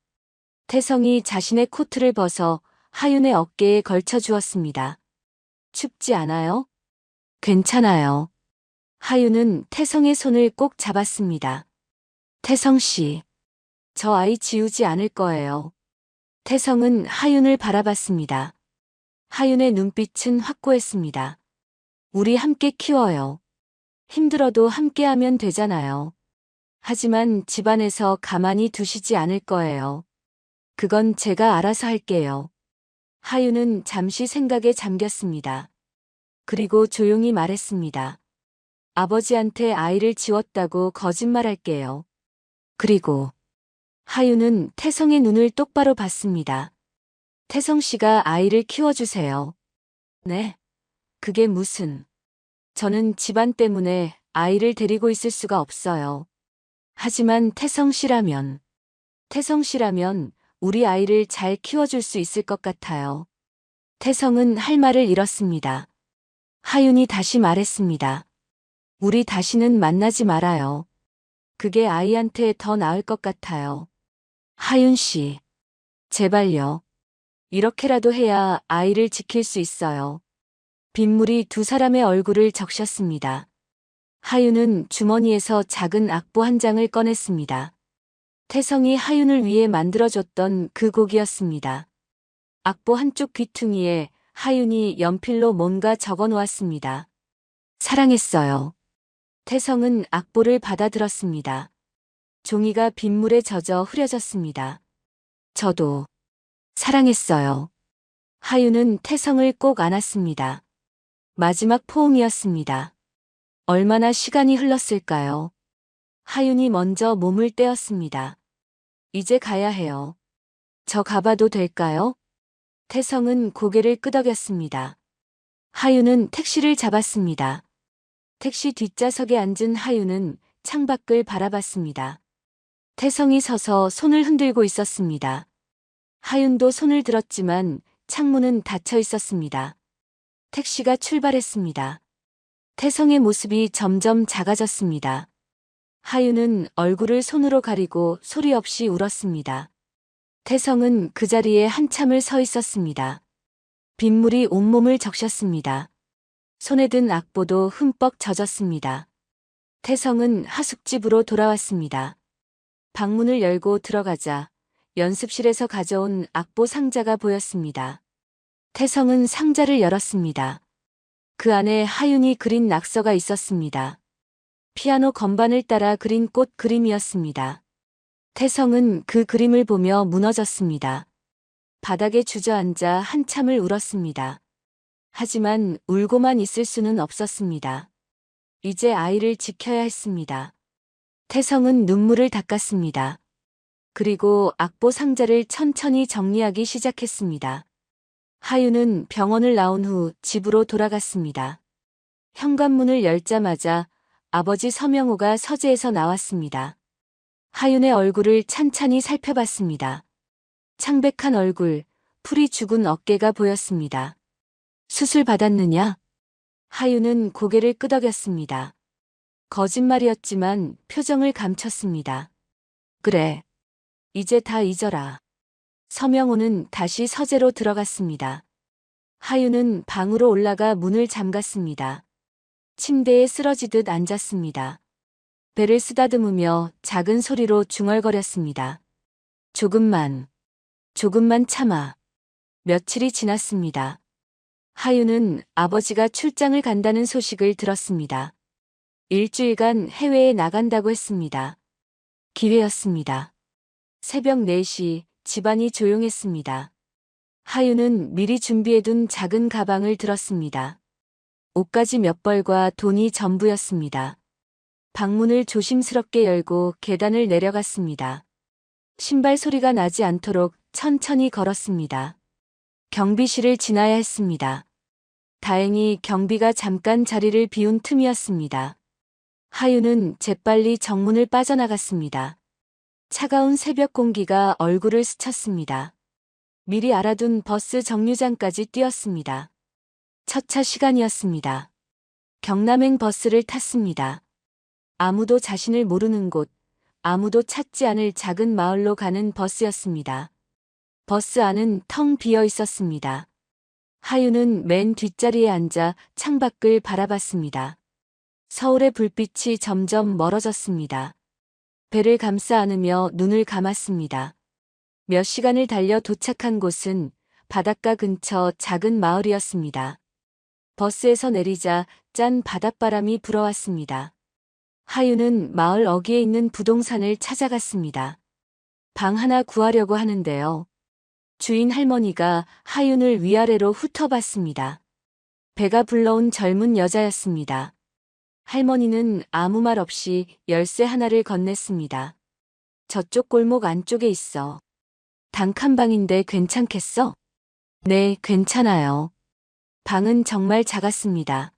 태성이 자신의 코트를 벗어 하윤의 어깨에 걸쳐 주었습니다. 춥지 않아요? 괜찮아요. 하윤은 태성의 손을 꼭 잡았습니다. 태성 씨, 저 아이 지우지 않을 거예요. 태성은 하윤을 바라봤습니다. 하윤의 눈빛은 확고했습니다. 우리 함께 키워요. 힘들어도 함께하면 되잖아요. 하지만 집안에서 가만히 두시지 않을 거예요. 그건 제가 알아서 할게요. 하윤은 잠시 생각에 잠겼습니다. 그리고 조용히 말했습니다. 아버지한테 아이를 지웠다고 거짓말할게요. 그리고 하윤은 태성의 눈을 똑바로 봤습니다. 태성 씨가 아이를 키워주세요. 네. 그게 무슨. 저는 집안 때문에 아이를 데리고 있을 수가 없어요. 하지만 태성 씨라면 우리 아이를 잘 키워줄 수 있을 것 같아요. 태성은 할 말을 잃었습니다. 하윤이 다시 말했습니다. 우리 다시는 만나지 말아요. 그게 아이한테 더 나을 것 같아요. 하윤 씨, 제발요. 이렇게라도 해야 아이를 지킬 수 있어요. 빗물이 두 사람의 얼굴을 적셨습니다. 하윤은 주머니에서 작은 악보 한 장을 꺼냈습니다. 태성이 하윤을 위해 만들어줬던 그 곡이었습니다. 악보 한쪽 귀퉁이에 하윤이 연필로 뭔가 적어 놓았습니다. 사랑했어요. 태성은 악보를 받아들었습니다. 종이가 빗물에 젖어 흐려졌습니다. 저도 사랑했어요. 하윤은 태성을 꼭 안았습니다. 마지막 포옹이었습니다. 얼마나 시간이 흘렀을까요? 하윤이 먼저 몸을 떼었습니다. 이제 가야 해요. 저 가봐도 될까요? 태성은 고개를 끄덕였습니다. 하윤은 택시를 잡았습니다. 택시 뒷좌석에 앉은 하윤은 창밖을 바라봤습니다. 태성이 서서 손을 흔들고 있었습니다. 하윤도 손을 들었지만 창문은 닫혀 있었습니다. 택시가 출발했습니다. 태성의 모습이 점점 작아졌습니다. 하윤은 얼굴을 손으로 가리고 소리 없이 울었습니다. 태성은 그 자리에 한참을 서 있었습니다. 빗물이 온몸을 적셨습니다. 손에 든 악보도 흠뻑 젖었습니다. 태성은 하숙집으로 돌아왔습니다. 방문을 열고 들어가자 연습실에서 가져온 악보 상자가 보였습니다. 태성은 상자를 열었습니다. 그 안에 하윤이 그린 낙서가 있었습니다. 피아노 건반을 따라 그린 꽃 그림이었습니다. 태성은 그 그림을 보며 무너졌습니다. 바닥에 주저앉아 한참을 울었습니다. 하지만 울고만 있을 수는 없었습니다. 이제 아이를 지켜야 했습니다. 태성은 눈물을 닦았습니다. 그리고 악보 상자를 천천히 정리하기 시작했습니다. 하윤은 병원을 나온 후 집으로 돌아갔습니다. 현관문을 열자마자 아버지 서명호가 서재에서 나왔습니다. 하윤의 얼굴을 찬찬히 살펴봤습니다. 창백한 얼굴, 풀이 죽은 어깨가 보였습니다. 수술 받았느냐? 하윤은 고개를 끄덕였습니다. 거짓말이었지만 표정을 감췄습니다. 그래. 이제 다 잊어라. 서명호는 다시 서재로 들어갔습니다. 하윤은 방으로 올라가 문을 잠갔습니다. 침대에 쓰러지듯 앉았습니다. 배를 쓰다듬으며 작은 소리로 중얼거렸습니다. 조금만 참아. 며칠이 지났습니다. 하윤은 아버지가 출장을 간다는 소식을 들었습니다. 일주일간 해외에 나간다고 했습니다. 기회였습니다. 새벽 4시 집안이 조용했습니다. 하윤은 미리 준비해둔 작은 가방을 들었습니다. 옷가지 몇 벌과 돈이 전부였습니다. 방문을 조심스럽게 열고 계단을 내려갔습니다. 신발 소리가 나지 않도록 천천히 걸었습니다. 경비실을 지나야 했습니다. 다행히 경비가 잠깐 자리를 비운 틈이었습니다. 하윤은 재빨리 정문을 빠져나갔습니다. 차가운 새벽 공기가 얼굴을 스쳤습니다. 미리 알아둔 버스 정류장까지 뛰었습니다. 첫 차 시간이었습니다. 경남행 버스를 탔습니다. 아무도 자신을 모르는 곳, 아무도 찾지 않을 작은 마을로 가는 버스였습니다. 버스 안은 텅 비어 있었습니다. 하윤은 맨 뒷자리에 앉아 창밖을 바라봤습니다. 서울의 불빛이 점점 멀어졌습니다. 배를 감싸 안으며 눈을 감았습니다. 몇 시간을 달려 도착한 곳은 바닷가 근처 작은 마을이었습니다. 버스에서 내리자 짠 바닷바람이 불어왔습니다. 하윤은 마을 어귀에 있는 부동산을 찾아갔습니다. 방 하나 구하려고 하는데요. 주인 할머니가 하윤을 위아래로 훑어봤습니다. 배가 불러온 젊은 여자였습니다. 할머니는 아무 말 없이 열쇠 하나를 건넸습니다. 저쪽 골목 안쪽에 있어. 단칸방인데 괜찮겠어? 네, 괜찮아요. 방은 정말 작았습니다.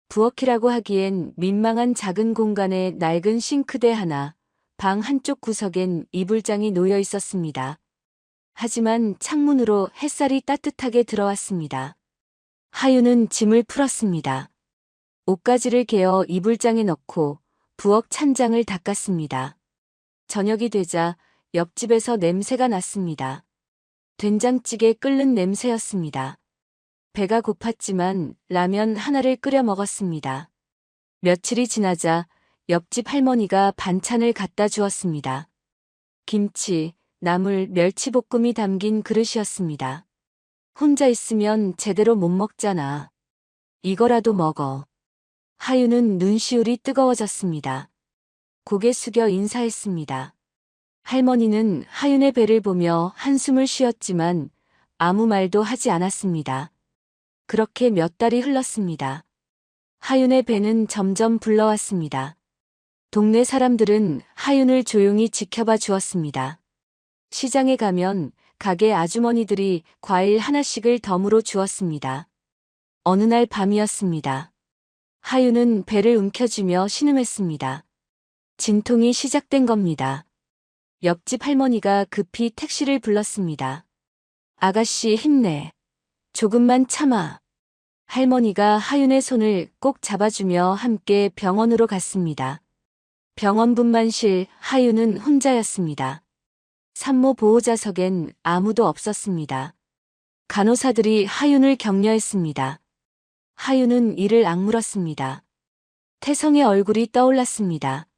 부엌이라고 하기엔 민망한 작은 공간에 낡은 싱크대 하나, 방 한쪽 구석엔 이불장이 놓여 있었습니다. 하지만 창문으로 햇살이 따뜻하게 들어왔습니다. 하윤은 짐을 풀었습니다. 옷가지를 개어 이불장에 넣고 부엌 찬장을 닦았습니다. 저녁이 되자 옆집에서 냄새가 났습니다. 된장찌개 끓는 냄새였습니다. 배가 고팠지만 라면 하나를 끓여 먹었습니다. 며칠이 지나자 옆집 할머니가 반찬을 갖다 주었습니다. 김치, 나물, 멸치볶음이 담긴 그릇이었습니다. 혼자 있으면 제대로 못 먹잖아. 이거라도 먹어. 하윤은 눈시울이 뜨거워졌습니다. 고개 숙여 인사했습니다. 할머니는 하윤의 배를 보며 한숨을 쉬었지만 아무 말도 하지 않았습니다. 그렇게 몇 달이 흘렀습니다. 하윤의 배는 점점 불러왔습니다. 동네 사람들은 하윤을 조용히 지켜봐 주었습니다. 시장에 가면 가게 아주머니들이 과일 하나씩을 덤으로 주었습니다. 어느 날 밤이었습니다. 하윤은 배를 움켜쥐며 신음했습니다. 진통이 시작된 겁니다. 옆집 할머니가 급히 택시를 불렀습니다. 아가씨 힘내. 조금만 참아. 할머니가 하윤의 손을 꼭 잡아주며 함께 병원으로 갔습니다. 병원 분만실 하윤은 혼자였습니다. 산모 보호자석엔 아무도 없었습니다. 간호사들이 하윤을 격려했습니다. 하윤은 이를 악물었습니다. 태성의 얼굴이 떠올랐습니다.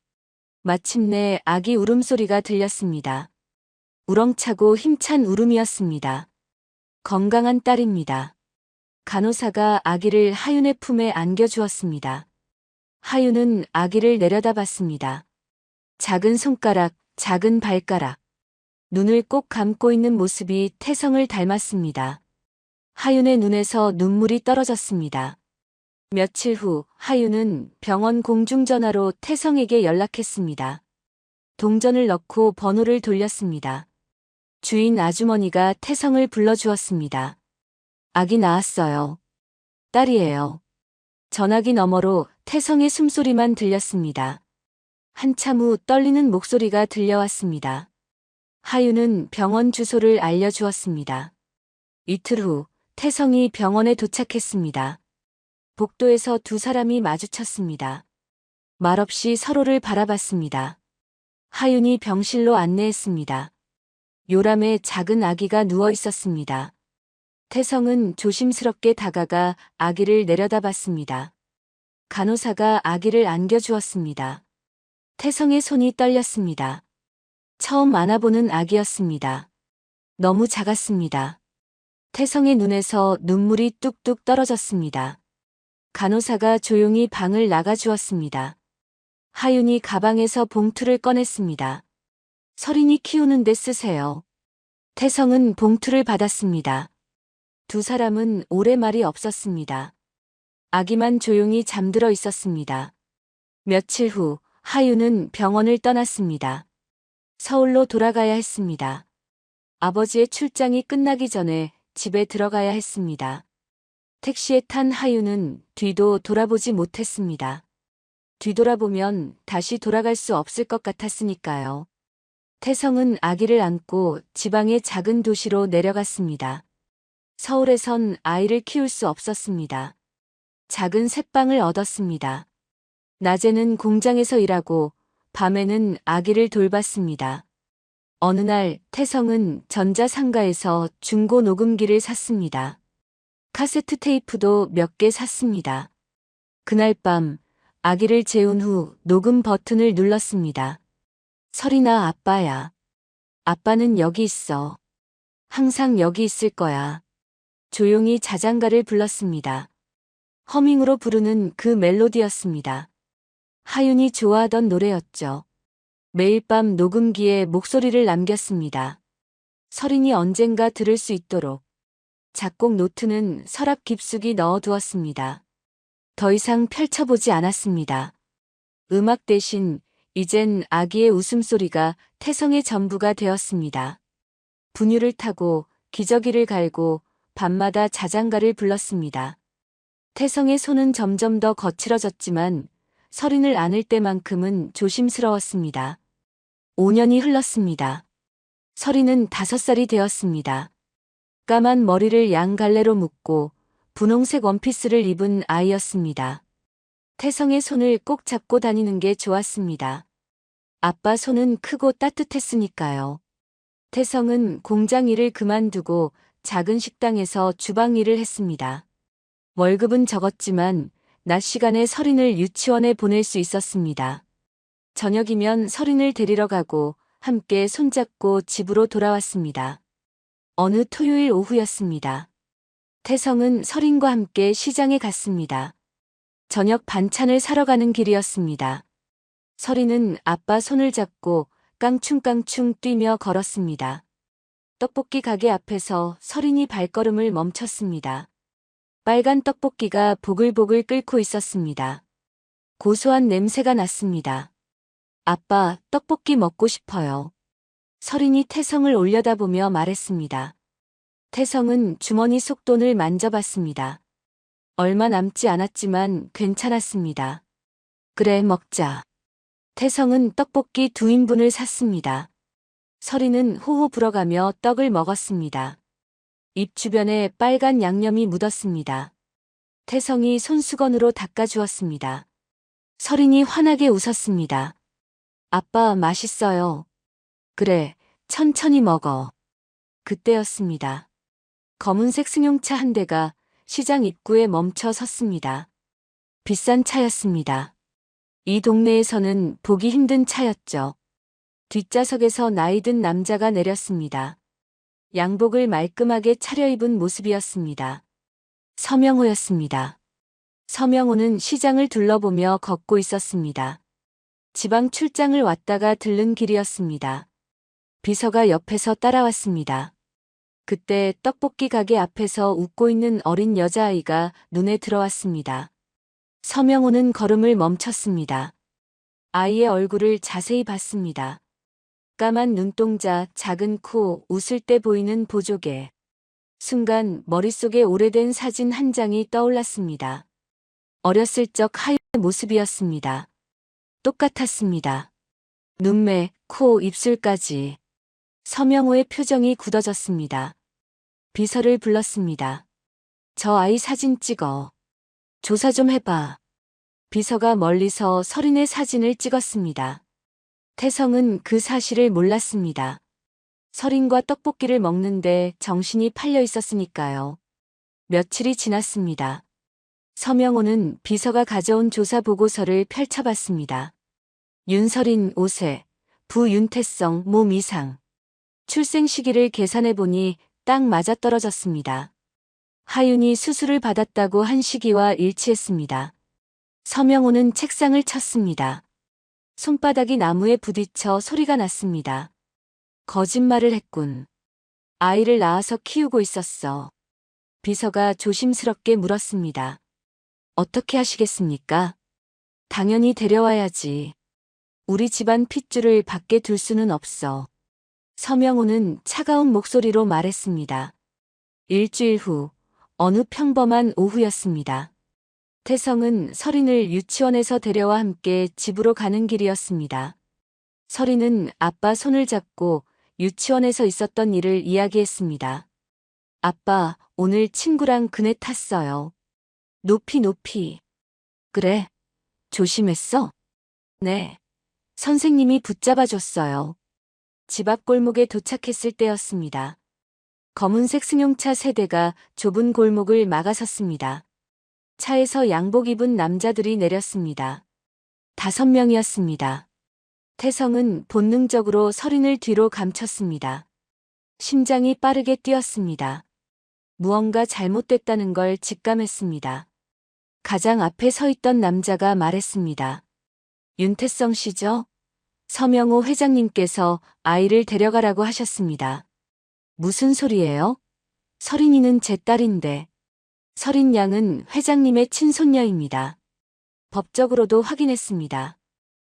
마침내 아기 울음소리가 들렸습니다. 우렁차고 힘찬 울음이었습니다. 건강한 딸입니다. 간호사가 아기를 하윤의 품에 안겨주었습니다. 하윤은 아기를 내려다봤습니다. 작은 손가락, 작은 발가락. 눈을 꼭 감고 있는 모습이 태성을 닮았습니다. 하윤의 눈에서 눈물이 떨어졌습니다. 며칠 후 하윤은 병원 공중전화로 태성에게 연락했습니다. 동전을 넣고 번호를 돌렸습니다. 주인 아주머니가 태성을 불러주었습니다. 아기 낳았어요. 딸이에요. 전화기 너머로 태성의 숨소리만 들렸습니다. 한참 후 떨리는 목소리가 들려왔습니다. 하윤은 병원 주소를 알려주었습니다. 이틀 후 태성이 병원에 도착했습니다. 복도에서 두 사람이 마주쳤습니다. 말없이 서로를 바라봤습니다. 하윤이 병실로 안내했습니다. 요람에 작은 아기가 누워 있었습니다. 태성은 조심스럽게 다가가 아기를 내려다봤습니다. 간호사가 아기를 안겨주었습니다. 태성의 손이 떨렸습니다. 처음 안아보는 아기였습니다. 너무 작았습니다. 태성의 눈에서 눈물이 뚝뚝 떨어졌습니다. 간호사가 조용히 방을 나가주었습니다. 하윤이 가방에서 봉투를 꺼냈습니다. 서린이 키우는 데 쓰세요. 태성은 봉투를 받았습니다. 두 사람은 오래 말이 없었습니다. 아기만 조용히 잠들어 있었습니다. 며칠 후 하윤은 병원을 떠났습니다. 서울로 돌아가야 했습니다. 아버지의 출장이 끝나기 전에 집에 들어가야 했습니다. 택시에 탄 하윤은 뒤도 돌아보지 못했습니다. 뒤돌아보면 다시 돌아갈 수 없을 것 같았으니까요. 태성은 아기를 안고 지방의 작은 도시로 내려갔습니다. 서울에선 아이를 키울 수 없었습니다. 작은 새빵을 얻었습니다. 낮에는 공장에서 일하고 밤에는 아기를 돌봤습니다. 어느 날 태성은 전자상가에서 중고 녹음기를 샀습니다. 카세트 테이프도 몇 개 샀습니다. 그날 밤 아기를 재운 후 녹음 버튼을 눌렀습니다. 설이나 아빠야. 아빠는 여기 있어. 항상 여기 있을 거야. 조용히 자장가를 불렀습니다. 허밍으로 부르는 그 멜로디였습니다. 하윤이 좋아하던 노래였죠. 매일 밤 녹음기에 목소리를 남겼습니다. 설인이 언젠가 들을 수 있도록. 작곡 노트는 서랍 깊숙이 넣어두었습니다. 더 이상 펼쳐보지 않았습니다. 음악 대신 이젠 아기의 웃음소리가 태성의 전부가 되었습니다. 분유를 타고 기저귀를 갈고 밤마다 자장가를 불렀습니다. 태성의 손은 점점 더 거칠어졌지만 설인을 안을 때만큼은 조심스러웠습니다. 5년이 흘렀습니다. 설인은 5살이 되었습니다. 까만 머리를 양갈래로 묶고 분홍색 원피스를 입은 아이였습니다. 태성의 손을 꼭 잡고 다니는 게 좋았습니다. 아빠 손은 크고 따뜻했으니까요. 태성은 공장 일을 그만두고 작은 식당에서 주방 일을 했습니다. 월급은 적었지만 낮 시간에 설인을 유치원에 보낼 수 있었습니다. 저녁이면 설인을 데리러 가고 함께 손잡고 집으로 돌아왔습니다. 어느 토요일 오후였습니다. 태성은 설인과 함께 시장에 갔습니다. 저녁 반찬을 사러 가는 길이었습니다. 설인은 아빠 손을 잡고 깡충깡충 뛰며 걸었습니다. 떡볶이 가게 앞에서 설인이 발걸음을 멈췄습니다. 빨간 떡볶이가 보글보글 끓고 있었습니다. 고소한 냄새가 났습니다. 아빠, 떡볶이 먹고 싶어요. 설인이 태성을 올려다보며 말했습니다. 태성은 주머니 속 돈을 만져봤습니다. 얼마 남지 않았지만 괜찮았습니다. 그래, 먹자. 태성은 떡볶이 2인분을 샀습니다. 설인은 호호 불어가며 떡을 먹었습니다. 입 주변에 빨간 양념이 묻었습니다. 태성이 손수건으로 닦아주었습니다. 설인이 환하게 웃었습니다. 아빠, 맛있어요. 그래, 천천히 먹어. 그때였습니다. 검은색 승용차 한 대가 시장 입구에 멈춰 섰습니다. 비싼 차였습니다. 이 동네에서는 보기 힘든 차였죠. 뒷좌석에서 나이든 남자가 내렸습니다. 양복을 말끔하게 차려입은 모습이었습니다. 서명호였습니다. 서명호는 시장을 둘러보며 걷고 있었습니다. 지방 출장을 왔다가 들른 길이었습니다. 비서가 옆에서 따라왔습니다. 그때 떡볶이 가게 앞에서 웃고 있는 어린 여자아이가 눈에 들어왔습니다. 서명호는 걸음을 멈췄습니다. 아이의 얼굴을 자세히 봤습니다. 까만 눈동자, 작은 코, 웃을 때 보이는 보조개. 순간 머릿속에 오래된 사진 한 장이 떠올랐습니다. 어렸을 적 하윤의 모습이었습니다. 똑같았습니다. 눈매, 코, 입술까지. 서명호의 표정이 굳어졌습니다. 비서를 불렀습니다. 저 아이 사진 찍어. 조사 좀 해봐. 비서가 멀리서 설인의 사진을 찍었습니다. 태성은 그 사실을 몰랐습니다. 설인과 떡볶이를 먹는데 정신이 팔려 있었으니까요. 며칠이 지났습니다. 서명호는 비서가 가져온 조사 보고서를 펼쳐봤습니다. 윤설인 5세, 부윤태성 몸 이상. 출생 시기를 계산해보니 딱 맞아떨어졌습니다. 하윤이 수술을 받았다고 한 시기와 일치했습니다. 서명호는 책상을 쳤습니다. 손바닥이 나무에 부딪혀 소리가 났습니다. 거짓말을 했군. 아이를 낳아서 키우고 있었어. 비서가 조심스럽게 물었습니다. 어떻게 하시겠습니까? 당연히 데려와야지. 우리 집안 핏줄을 밖에 둘 수는 없어. 서명호는 차가운 목소리로 말했습니다. 일주일 후, 어느 평범한 오후였습니다. 태성은 설인을 유치원에서 데려와 함께 집으로 가는 길이었습니다. 설인은 아빠 손을 잡고 유치원에서 있었던 일을 이야기했습니다. 아빠, 오늘 친구랑 그네 탔어요. 높이. 그래? 조심했어? 네. 선생님이 붙잡아줬어요. 집 앞 골목에 도착했을 때였습니다. 검은색 승용차 3대가 좁은 골목을 막아섰습니다. 차에서 양복 입은 남자들이 내렸습니다. 5명이었습니다. 태성은 본능적으로 서린을 뒤로 감췄습니다. 심장이 빠르게 뛰었습니다. 무언가 잘못됐다는 걸 직감했습니다. 가장 앞에 서 있던 남자가 말했습니다. 윤태성 씨죠? 서명호 회장님께서 아이를 데려가라고 하셨습니다. 무슨 소리예요? 서린이는 제 딸인데. 서린 양은 회장님의 친손녀입니다. 법적으로도 확인했습니다.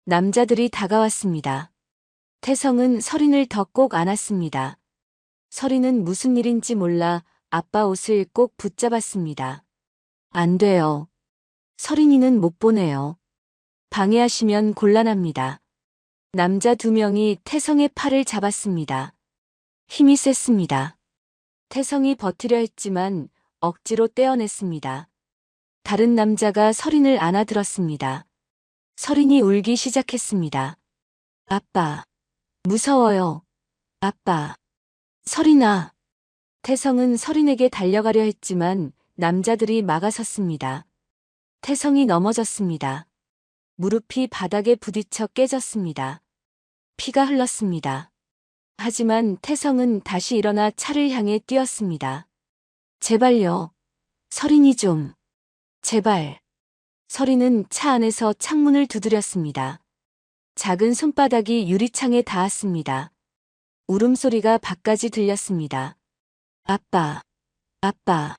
남자들이 다가왔습니다. 태성은 서린을 더 꼭 안았습니다. 서린은 무슨 일인지 몰라 아빠 옷을 꼭 붙잡았습니다. 안 돼요. 서린이는 못 보내요. 방해하시면 곤란합니다. 남자 2명이 태성의 팔을 잡았습니다. 힘이 셌습니다. 태성이 버티려 했지만 억지로 떼어냈습니다. 다른 남자가 서린을 안아들었습니다. 서린이 울기 시작했습니다. 아빠. 무서워요. 아빠. 서린아. 태성은 서린에게 달려가려 했지만 남자들이 막아섰습니다. 태성이 넘어졌습니다. 무릎이 바닥에 부딪혀 깨졌습니다. 피가 흘렀습니다. 하지만 태성은 다시 일어나 차를 향해 뛰었습니다. 제발요. 서린이 좀. 제발. 서린은 차 안에서 창문을 두드렸습니다. 작은 손바닥이 유리창에 닿았습니다. 울음소리가 밖까지 들렸습니다. 아빠. 아빠.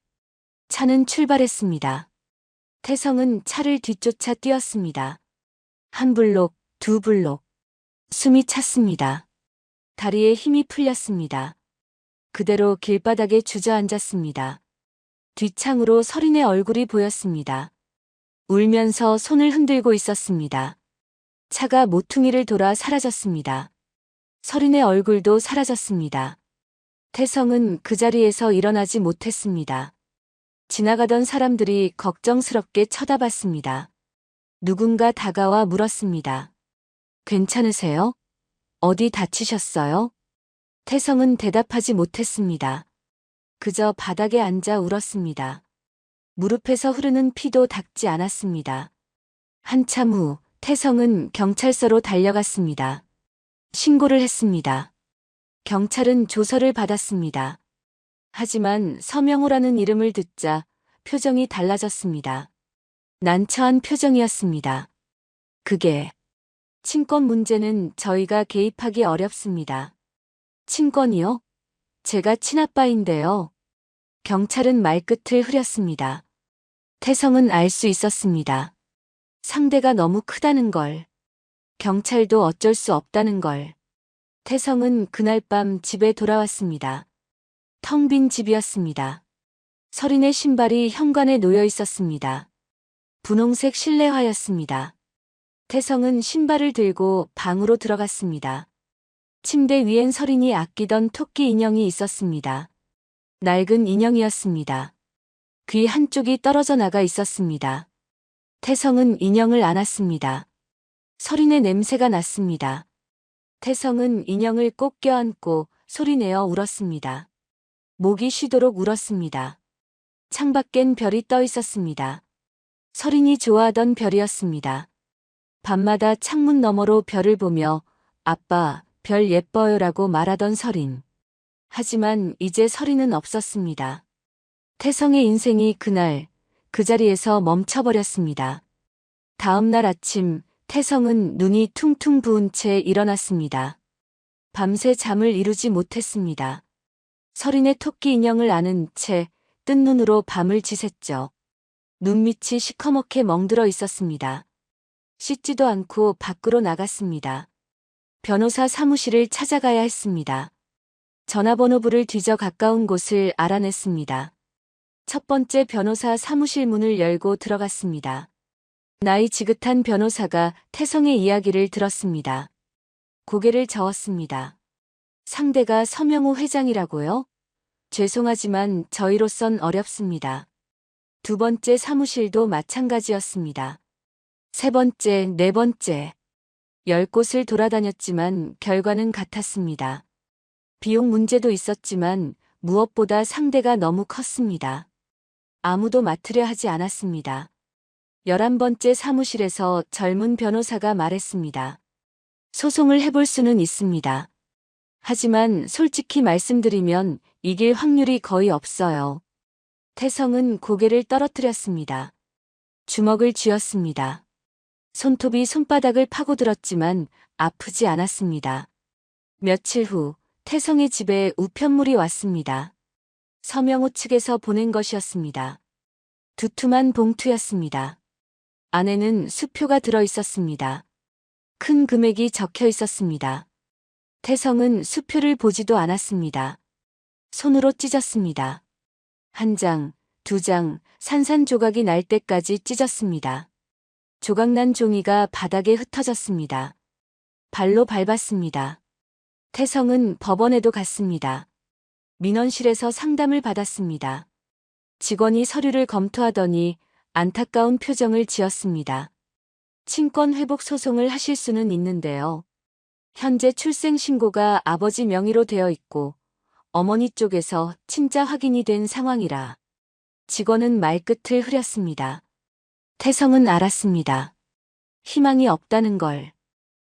차는 출발했습니다. 태성은 차를 뒤쫓아 뛰었습니다. 1블록, 2블록. 숨이 찼습니다. 다리에 힘이 풀렸습니다. 그대로 길바닥에 주저앉았습니다. 뒷창으로 서린의 얼굴이 보였습니다. 울면서 손을 흔들고 있었습니다. 차가 모퉁이를 돌아 사라졌습니다. 서린의 얼굴도 사라졌습니다. 태성은 그 자리에서 일어나지 못했습니다. 지나가던 사람들이 걱정스럽게 쳐다봤습니다. 누군가 다가와 물었습니다. 괜찮으세요? 어디 다치셨어요? 태성은 대답하지 못했습니다. 그저 바닥에 앉아 울었습니다. 무릎에서 흐르는 피도 닦지 않았습니다. 한참 후 태성은 경찰서로 달려갔습니다. 신고를 했습니다. 경찰은 조서를 받았습니다. 하지만 서명호라는 이름을 듣자 표정이 달라졌습니다. 난처한 표정이었습니다. 그게 친권 문제는 저희가 개입하기 어렵습니다. 친권이요? 제가 친아빠인데요. 경찰은 말끝을 흐렸습니다. 태성은 알 수 있었습니다. 상대가 너무 크다는 걸. 경찰도 어쩔 수 없다는 걸. 태성은 그날 밤 집에 돌아왔습니다. 텅 빈 집이었습니다. 서린의 신발이 현관에 놓여 있었습니다. 분홍색 실내화였습니다. 태성은 신발을 들고 방으로 들어갔습니다. 침대 위엔 서린이 아끼던 토끼 인형이 있었습니다. 낡은 인형이었습니다. 귀 한쪽이 떨어져 나가 있었습니다. 태성은 인형을 안았습니다. 서린의 냄새가 났습니다. 태성은 인형을 꼭 껴안고 소리내어 울었습니다. 목이 쉬도록 울었습니다. 창밖엔 별이 떠 있었습니다. 서린이 좋아하던 별이었습니다. 밤마다 창문 너머로 별을 보며 아빠, 별 예뻐요라고 말하던 서린. 하지만 이제 서린은 없었습니다. 태성의 인생이 그날 그 자리에서 멈춰버렸습니다. 다음 날 아침 태성은 눈이 퉁퉁 부은 채 일어났습니다. 밤새 잠을 이루지 못했습니다. 서린의 토끼 인형을 안은 채 뜬 눈으로 밤을 지샜죠. 눈밑이 시커멓게 멍들어 있었습니다. 씻지도 않고 밖으로 나갔습니다. 변호사 사무실을 찾아가야 했습니다. 전화번호부를 뒤져 가까운 곳을 알아냈습니다. 첫 번째 변호사 사무실 문을 열고 들어갔습니다. 나이 지긋한 변호사가 태성의 이야기를 들었습니다. 고개를 저었습니다. 상대가 서명호 회장이라고요? 죄송하지만 저희로선 어렵습니다. 두 번째 사무실도 마찬가지였습니다. 세 번째, 네 번째. 10곳을 돌아다녔지만 결과는 같았습니다. 비용 문제도 있었지만 무엇보다 상대가 너무 컸습니다. 아무도 맡으려 하지 않았습니다. 11번째 사무실에서 젊은 변호사가 말했습니다. 소송을 해볼 수는 있습니다. 하지만 솔직히 말씀드리면 이길 확률이 거의 없어요. 태성은 고개를 떨어뜨렸습니다. 주먹을 쥐었습니다. 손톱이 손바닥을 파고들었지만 아프지 않았습니다. 며칠 후 태성의 집에 우편물이 왔습니다. 서명호 측에서 보낸 것이었습니다. 두툼한 봉투였습니다. 안에는 수표가 들어 있었습니다. 큰 금액이 적혀 있었습니다. 태성은 수표를 보지도 않았습니다. 손으로 찢었습니다. 한 장, 두 장, 산산조각이 날 때까지 찢었습니다. 조각난 종이가 바닥에 흩어졌습니다. 발로 밟았습니다. 태성은 법원에도 갔습니다. 민원실에서 상담을 받았습니다. 직원이 서류를 검토하더니 안타까운 표정을 지었습니다. 친권 회복 소송을 하실 수는 있는데요. 현재 출생 신고가 아버지 명의로 되어 있고 어머니 쪽에서 친자 확인이 된 상황이라. 직원은 말끝을 흐렸습니다. 태성은 알았습니다. 희망이 없다는 걸.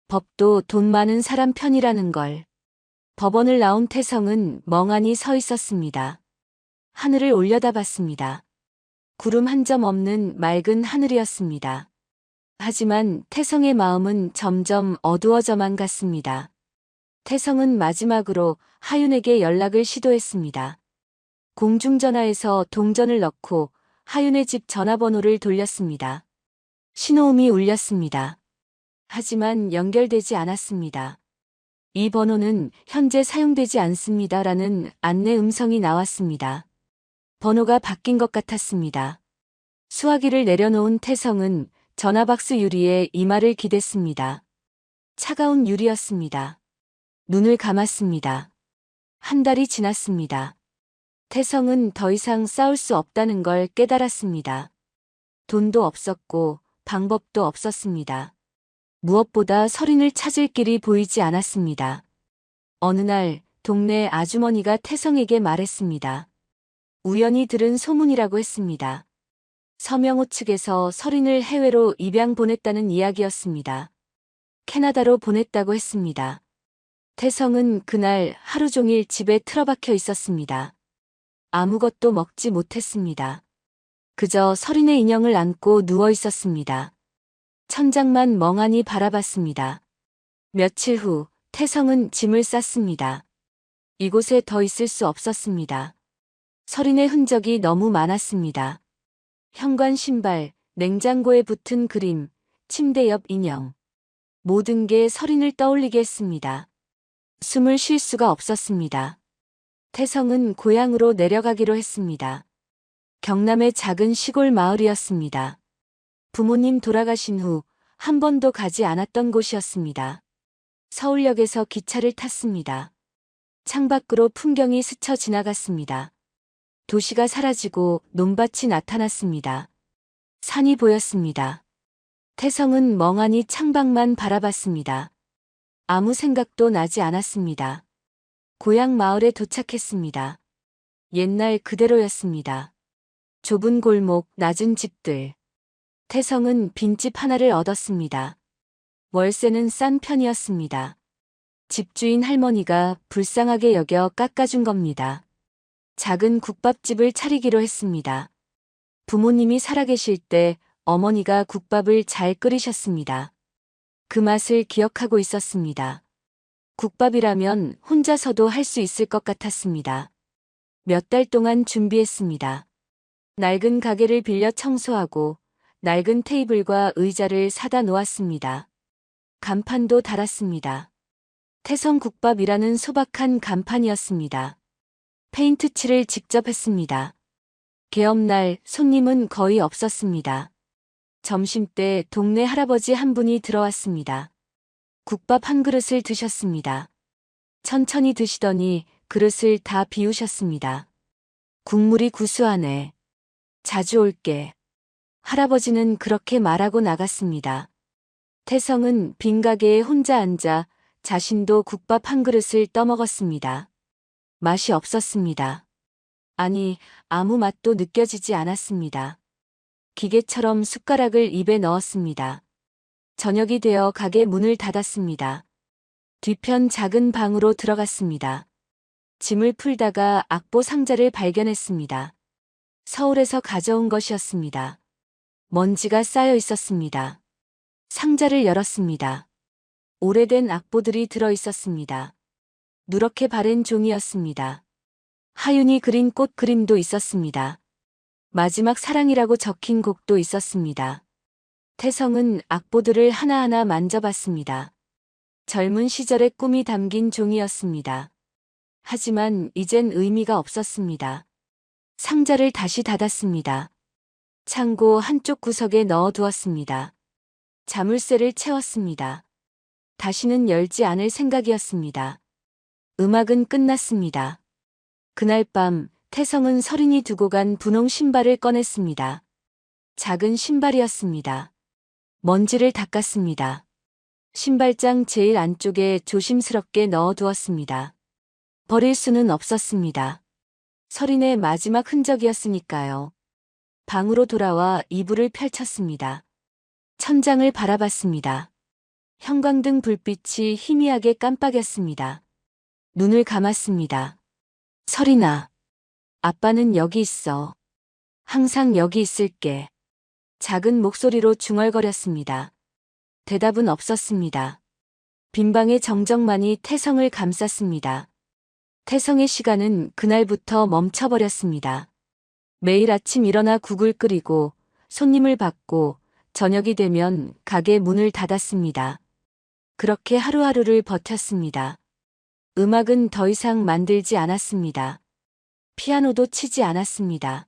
법도 돈 많은 사람 편이라는 걸. 법원을 나온 태성은 멍하니 서 있었습니다. 하늘을 올려다봤습니다. 구름 한 점 없는 맑은 하늘이었습니다. 하지만 태성의 마음은 점점 어두워져만 갔습니다. 태성은 마지막으로 하윤에게 연락을 시도했습니다. 공중전화에서 동전을 넣고 하윤의 집 전화번호를 돌렸습니다. 신호음이 울렸습니다. 하지만 연결되지 않았습니다. 이 번호는 현재 사용되지 않습니다라는 안내 음성이 나왔습니다. 번호가 바뀐 것 같았습니다. 수화기를 내려놓은 태성은 전화박스 유리에 이마를 기댔습니다. 차가운 유리였습니다. 눈을 감았습니다. 한 달이 지났습니다. 태성은 더 이상 싸울 수 없다는 걸 깨달았습니다. 돈도 없었고 방법도 없었습니다. 무엇보다 서린을 찾을 길이 보이지 않았습니다. 어느 날 동네 아주머니가 태성에게 말했습니다. 우연히 들은 소문이라고 했습니다. 서명호 측에서 서린을 해외로 입양 보냈다는 이야기였습니다. 캐나다로 보냈다고 했습니다. 태성은 그날 하루 종일 집에 틀어박혀 있었습니다. 아무것도 먹지 못했습니다. 그저 서린의 인형을 안고 누워 있었습니다. 천장만 멍하니 바라봤습니다. 며칠 후 태성은 짐을 쌌습니다. 이곳에 더 있을 수 없었습니다. 서린의 흔적이 너무 많았습니다. 현관 신발, 냉장고에 붙은 그림, 침대 옆 인형. 모든 게 서린을 떠올리게 했습니다. 숨을 쉴 수가 없었습니다. 태성은 고향으로 내려가기로 했습니다. 경남의 작은 시골 마을이었습니다. 부모님 돌아가신 후 한 번도 가지 않았던 곳이었습니다. 서울역에서 기차를 탔습니다. 창밖으로 풍경이 스쳐 지나갔습니다. 도시가 사라지고 논밭이 나타났습니다. 산이 보였습니다. 태성은 멍하니 창밖만 바라봤습니다. 아무 생각도 나지 않았습니다. 고향 마을에 도착했습니다. 옛날 그대로였습니다. 좁은 골목, 낮은 집들. 태성은 빈집 하나를 얻었습니다. 월세는 싼 편이었습니다. 집주인 할머니가 불쌍하게 여겨 깎아준 겁니다. 작은 국밥집을 차리기로 했습니다. 부모님이 살아계실 때 어머니가 국밥을 잘 끓이셨습니다. 그 맛을 기억하고 있었습니다. 국밥이라면 혼자서도 할 수 있을 것 같았습니다. 몇 달 동안 준비했습니다. 낡은 가게를 빌려 청소하고 낡은 테이블과 의자를 사다 놓았습니다. 간판도 달았습니다. 태성국밥이라는 소박한 간판이었습니다. 페인트 칠을 직접 했습니다. 개업날 손님은 거의 없었습니다. 점심때 동네 할아버지 한 분이 들어왔습니다. 국밥 한 그릇을 드셨습니다. 천천히 드시더니 그릇을 다 비우셨습니다. 국물이 구수하네. 자주 올게. 할아버지는 그렇게 말하고 나갔습니다. 태성은 빈 가게에 혼자 앉아 자신도 국밥 한 그릇을 떠먹었습니다. 맛이 없었습니다. 아니, 아무 맛도 느껴지지 않았습니다. 기계처럼 숟가락을 입에 넣었습니다. 저녁이 되어 가게 문을 닫았습니다. 뒤편 작은 방으로 들어갔습니다. 짐을 풀다가 악보 상자를 발견했습니다. 서울에서 가져온 것이었습니다. 먼지가 쌓여 있었습니다. 상자를 열었습니다. 오래된 악보들이 들어 있었습니다. 누렇게 바랜 종이였습니다. 하윤이 그린 꽃 그림도 있었습니다. 마지막 사랑이라고 적힌 곡도 있었습니다. 태성은 악보들을 하나하나 만져봤습니다. 젊은 시절의 꿈이 담긴 종이였습니다. 하지만 이젠 의미가 없었습니다. 상자를 다시 닫았습니다. 창고 한쪽 구석에 넣어두었습니다. 자물쇠를 채웠습니다. 다시는 열지 않을 생각이었습니다. 음악은 끝났습니다. 그날 밤 태성은 서린이 두고 간 분홍 신발을 꺼냈습니다. 작은 신발이었습니다. 먼지를 닦았습니다. 신발장 제일 안쪽에 조심스럽게 넣어두었습니다. 버릴 수는 없었습니다. 서린의 마지막 흔적이었으니까요. 방으로 돌아와 이불을 펼쳤습니다. 천장을 바라봤습니다. 형광등 불빛이 희미하게 깜빡였습니다. 눈을 감았습니다. 서린아, 아빠는 여기 있어. 항상 여기 있을게. 작은 목소리로 중얼거렸습니다. 대답은 없었습니다. 빈방의 정적만이 태성을 감쌌습니다. 태성의 시간은 그날부터 멈춰버렸습니다. 매일 아침 일어나 국을 끓이고 손님을 받고 저녁이 되면 가게 문을 닫았습니다. 그렇게 하루하루를 버텼습니다. 음악은 더 이상 만들지 않았습니다. 피아노도 치지 않았습니다.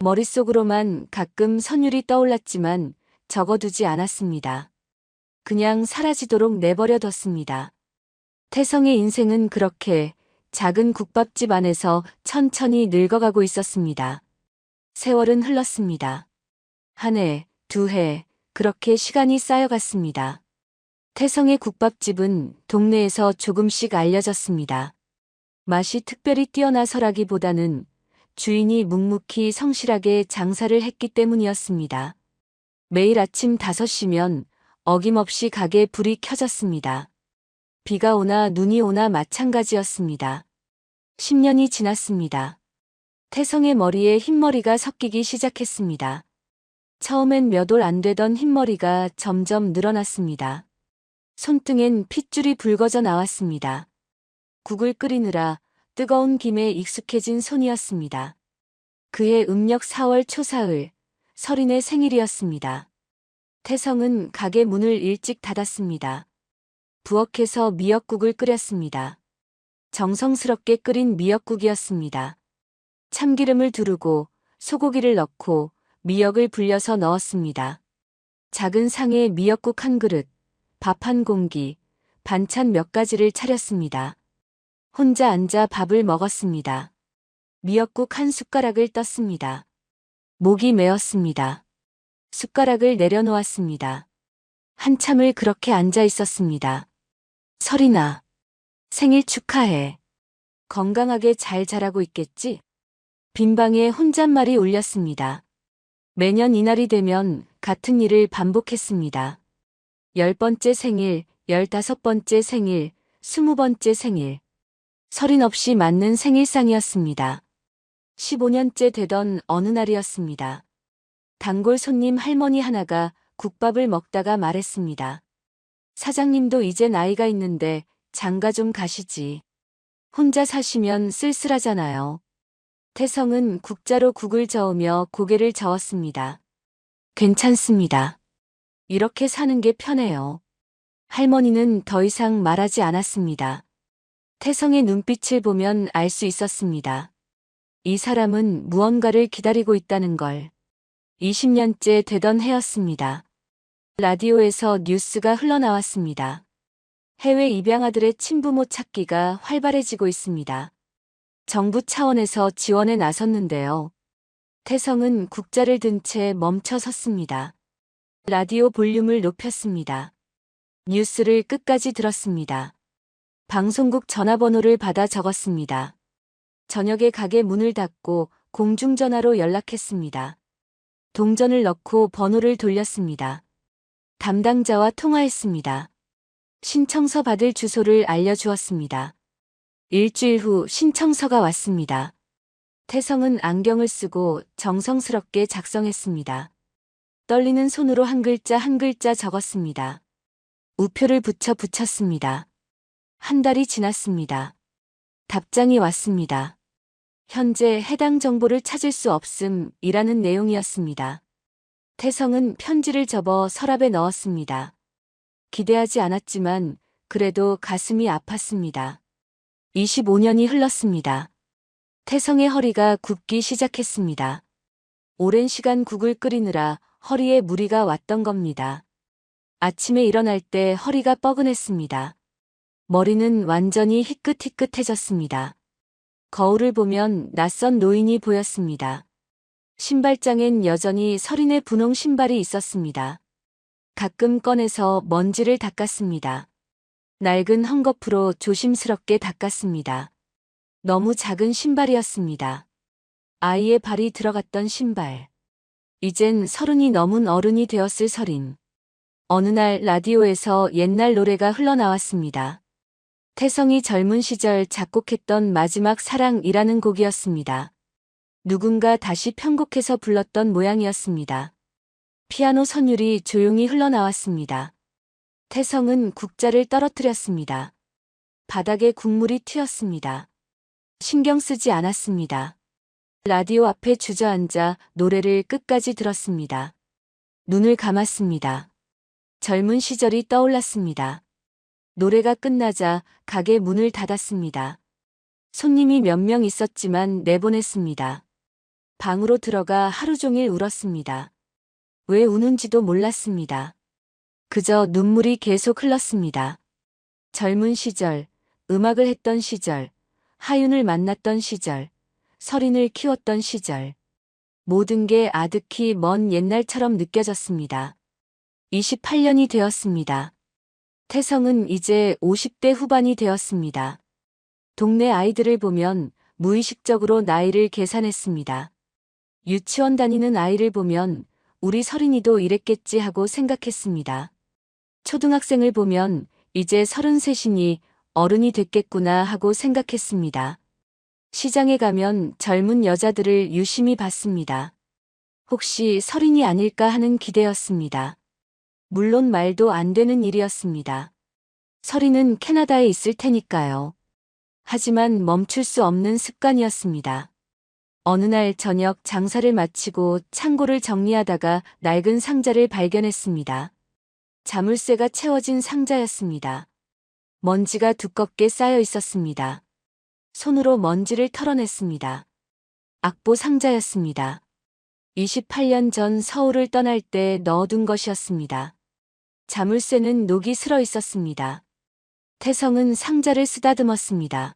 머릿속으로만 가끔 선율이 떠올랐지만 적어두지 않았습니다. 그냥 사라지도록 내버려뒀습니다. 태성의 인생은 그렇게 작은 국밥집 안에서 천천히 늙어가고 있었습니다. 세월은 흘렀습니다. 한 해, 두 해, 그렇게 시간이 쌓여갔습니다. 태성의 국밥집은 동네에서 조금씩 알려졌습니다. 맛이 특별히 뛰어나서라기보다는 주인이 묵묵히 성실하게 장사를 했기 때문이었습니다. 매일 아침 5시면 어김없이 가게 불이 켜졌습니다. 비가 오나 눈이 오나 마찬가지였습니다. 10년이 지났습니다. 태성의 머리에 흰머리가 섞이기 시작했습니다. 처음엔 몇 올 안 되던 흰머리가 점점 늘어났습니다. 손등엔 핏줄이 붉어져 나왔습니다. 국을 끓이느라 뜨거운 김에 익숙해진 손이었습니다. 그해 음력 4월 초사흘, 서린의 생일이었습니다. 태성은 가게 문을 일찍 닫았습니다. 부엌에서 미역국을 끓였습니다. 정성스럽게 끓인 미역국이었습니다. 참기름을 두르고 소고기를 넣고 미역을 불려서 넣었습니다. 작은 상에 미역국 한 그릇, 밥 한 공기, 반찬 몇 가지를 차렸습니다. 혼자 앉아 밥을 먹었습니다. 미역국 한 숟가락을 떴습니다. 목이 메었습니다. 숟가락을 내려놓았습니다. 한참을 그렇게 앉아 있었습니다. 서린아, 생일 축하해. 건강하게 잘 자라고 있겠지? 빈방에 혼잣말이 울렸습니다. 매년 이날이 되면 같은 일을 반복했습니다. 10번째 생일, 15번째 생일, 20번째 생일. 서린 없이 맞는 생일상이었습니다. 15년째 되던 어느 날이었습니다. 단골 손님 할머니 하나가 국밥을 먹다가 말했습니다. 사장님도 이제 나이가 있는데 장가 좀 가시지. 혼자 사시면 쓸쓸하잖아요. 태성은 국자로 국을 저으며 고개를 저었습니다. 괜찮습니다. 이렇게 사는 게 편해요. 할머니는 더 이상 말하지 않았습니다. 태성의 눈빛을 보면 알 수 있었습니다. 이 사람은 무언가를 기다리고 있다는 걸. 20년째 되던 해였습니다. 라디오에서 뉴스가 흘러나왔습니다. 해외 입양아들의 친부모 찾기가 활발해지고 있습니다. 정부 차원에서 지원에 나섰는데요. 태성은 국자를 든 채 멈춰 섰습니다. 라디오 볼륨을 높였습니다. 뉴스를 끝까지 들었습니다. 방송국 전화번호를 받아 적었습니다. 저녁에 가게 문을 닫고 공중전화로 연락했습니다. 동전을 넣고 번호를 돌렸습니다. 담당자와 통화했습니다. 신청서 받을 주소를 알려주었습니다. 일주일 후 신청서가 왔습니다. 태성은 안경을 쓰고 정성스럽게 작성했습니다. 떨리는 손으로 한 글자 한 글자 적었습니다. 우표를 붙였습니다. 한 달이 지났습니다. 답장이 왔습니다. 현재 해당 정보를 찾을 수 없음이라는 내용이었습니다. 태성은 편지를 접어 서랍에 넣었습니다. 기대하지 않았지만 그래도 가슴이 아팠습니다. 25년이 흘렀습니다. 태성의 허리가 굽기 시작했습니다. 오랜 시간 국을 끓이느라 허리에 무리가 왔던 겁니다. 아침에 일어날 때 허리가 뻐근했습니다. 머리는 완전히 희끗희끗해졌습니다. 거울을 보면 낯선 노인이 보였습니다. 신발장엔 여전히 설인의 분홍 신발이 있었습니다. 가끔 꺼내서 먼지를 닦았습니다. 낡은 헝겊으로 조심스럽게 닦았습니다. 너무 작은 신발이었습니다. 아이의 발이 들어갔던 신발. 이젠 30이 넘은 어른이 되었을 설인. 어느 날 라디오에서 옛날 노래가 흘러나왔습니다. 태성이 젊은 시절 작곡했던 마지막 사랑이라는 곡이었습니다. 누군가 다시 편곡해서 불렀던 모양이었습니다. 피아노 선율이 조용히 흘러나왔습니다. 태성은 국자를 떨어뜨렸습니다. 바닥에 국물이 튀었습니다. 신경 쓰지 않았습니다. 라디오 앞에 주저앉아 노래를 끝까지 들었습니다. 눈을 감았습니다. 젊은 시절이 떠올랐습니다. 노래가 끝나자 가게 문을 닫았습니다. 손님이 몇 명 있었지만 내보냈습니다. 방으로 들어가 하루 종일 울었습니다. 왜 우는지도 몰랐습니다. 그저 눈물이 계속 흘렀습니다. 젊은 시절, 음악을 했던 시절, 하윤을 만났던 시절, 설인을 키웠던 시절. 모든 게 아득히 먼 옛날처럼 느껴졌습니다. 28년이 되었습니다. 태성은 이제 50대 후반이 되었습니다. 동네 아이들을 보면 무의식적으로 나이를 계산했습니다. 유치원 다니는 아이를 보면 우리 설인이도 이랬겠지 하고 생각했습니다. 초등학생을 보면 이제 33이니 어른이 됐겠구나 하고 생각했습니다. 시장에 가면 젊은 여자들을 유심히 봤습니다. 혹시 설인이 아닐까 하는 기대였습니다. 물론 말도 안 되는 일이었습니다. 설인은 캐나다에 있을 테니까요. 하지만 멈출 수 없는 습관이었습니다. 어느 날 저녁 장사를 마치고 창고를 정리하다가 낡은 상자를 발견했습니다. 자물쇠가 채워진 상자였습니다. 먼지가 두껍게 쌓여 있었습니다. 손으로 먼지를 털어냈습니다. 악보 상자였습니다. 28년 전 서울을 떠날 때 넣어둔 것이었습니다. 자물쇠는 녹이 슬어 있었습니다. 태성은 상자를 쓰다듬었습니다.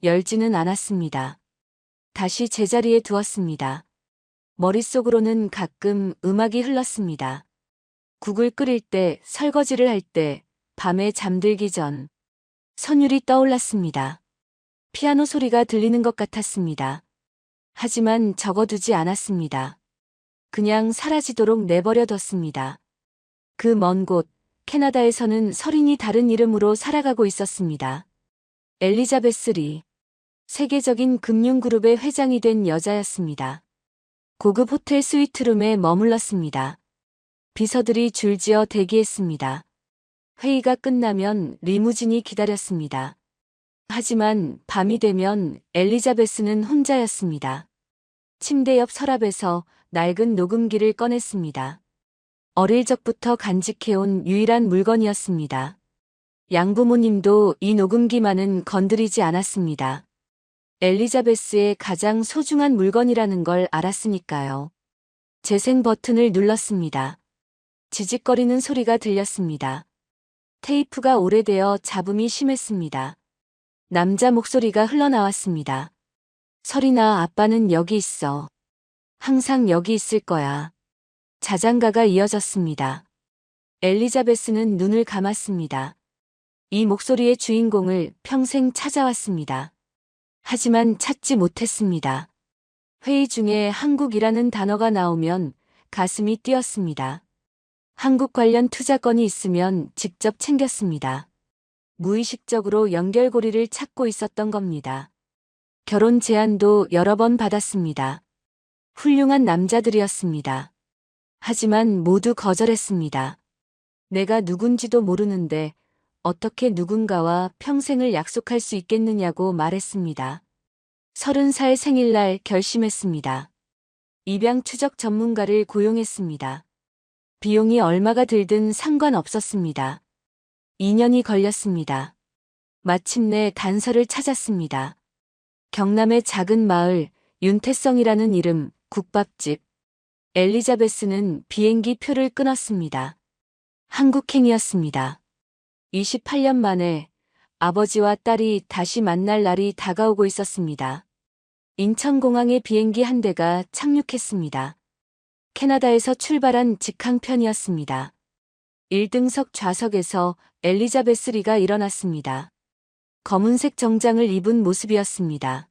열지는 않았습니다. 다시 제자리에 두었습니다. 머릿속으로는 가끔 음악이 흘렀습니다. 국을 끓일 때, 설거지를 할 때, 밤에 잠들기 전. 선율이 떠올랐습니다. 피아노 소리가 들리는 것 같았습니다. 하지만 적어두지 않았습니다. 그냥 사라지도록 내버려뒀습니다. 그 먼 곳, 캐나다에서는 설인이 다른 이름으로 살아가고 있었습니다. 엘리자베스 리. 세계적인 금융그룹의 회장이 된 여자였습니다. 고급 호텔 스위트룸에 머물렀습니다. 비서들이 줄지어 대기했습니다. 회의가 끝나면 리무진이 기다렸습니다. 하지만 밤이 되면 엘리자베스는 혼자였습니다. 침대 옆 서랍에서 낡은 녹음기를 꺼냈습니다. 어릴 적부터 간직해온 유일한 물건이었습니다. 양부모님도 이 녹음기만은 건드리지 않았습니다. 엘리자베스의 가장 소중한 물건이라는 걸 알았으니까요. 재생 버튼을 눌렀습니다. 지직거리는 소리가 들렸습니다. 테이프가 오래되어 잡음이 심했습니다. 남자 목소리가 흘러나왔습니다. 설인아, 아빠는 여기 있어. 항상 여기 있을 거야. 자장가가 이어졌습니다. 엘리자베스는 눈을 감았습니다. 이 목소리의 주인공을 평생 찾아왔습니다. 하지만 찾지 못했습니다. 회의 중에 한국이라는 단어가 나오면 가슴이 뛰었습니다. 한국 관련 투자건이 있으면 직접 챙겼습니다. 무의식적으로 연결고리를 찾고 있었던 겁니다. 결혼 제안도 여러 번 받았습니다. 훌륭한 남자들이었습니다. 하지만 모두 거절했습니다. 내가 누군지도 모르는데 어떻게 누군가와 평생을 약속할 수 있겠느냐고 말했습니다. 30살 생일날 결심했습니다. 입양 추적 전문가를 고용했습니다. 비용이 얼마가 들든 상관없었습니다. 2년이 걸렸습니다. 마침내 단서를 찾았습니다. 경남의 작은 마을 윤태성이라는 이름 국밥집. 엘리자베스는 비행기 표를 끊었습니다. 한국행이었습니다. 28년 만에 아버지와 딸이 다시 만날 날이 다가오고 있었습니다. 인천공항에 비행기 한 대가 착륙했습니다. 캐나다에서 출발한 직항편이었습니다. 1등석 좌석에서 엘리자베스 리가 일어났습니다. 검은색 정장을 입은 모습이었습니다.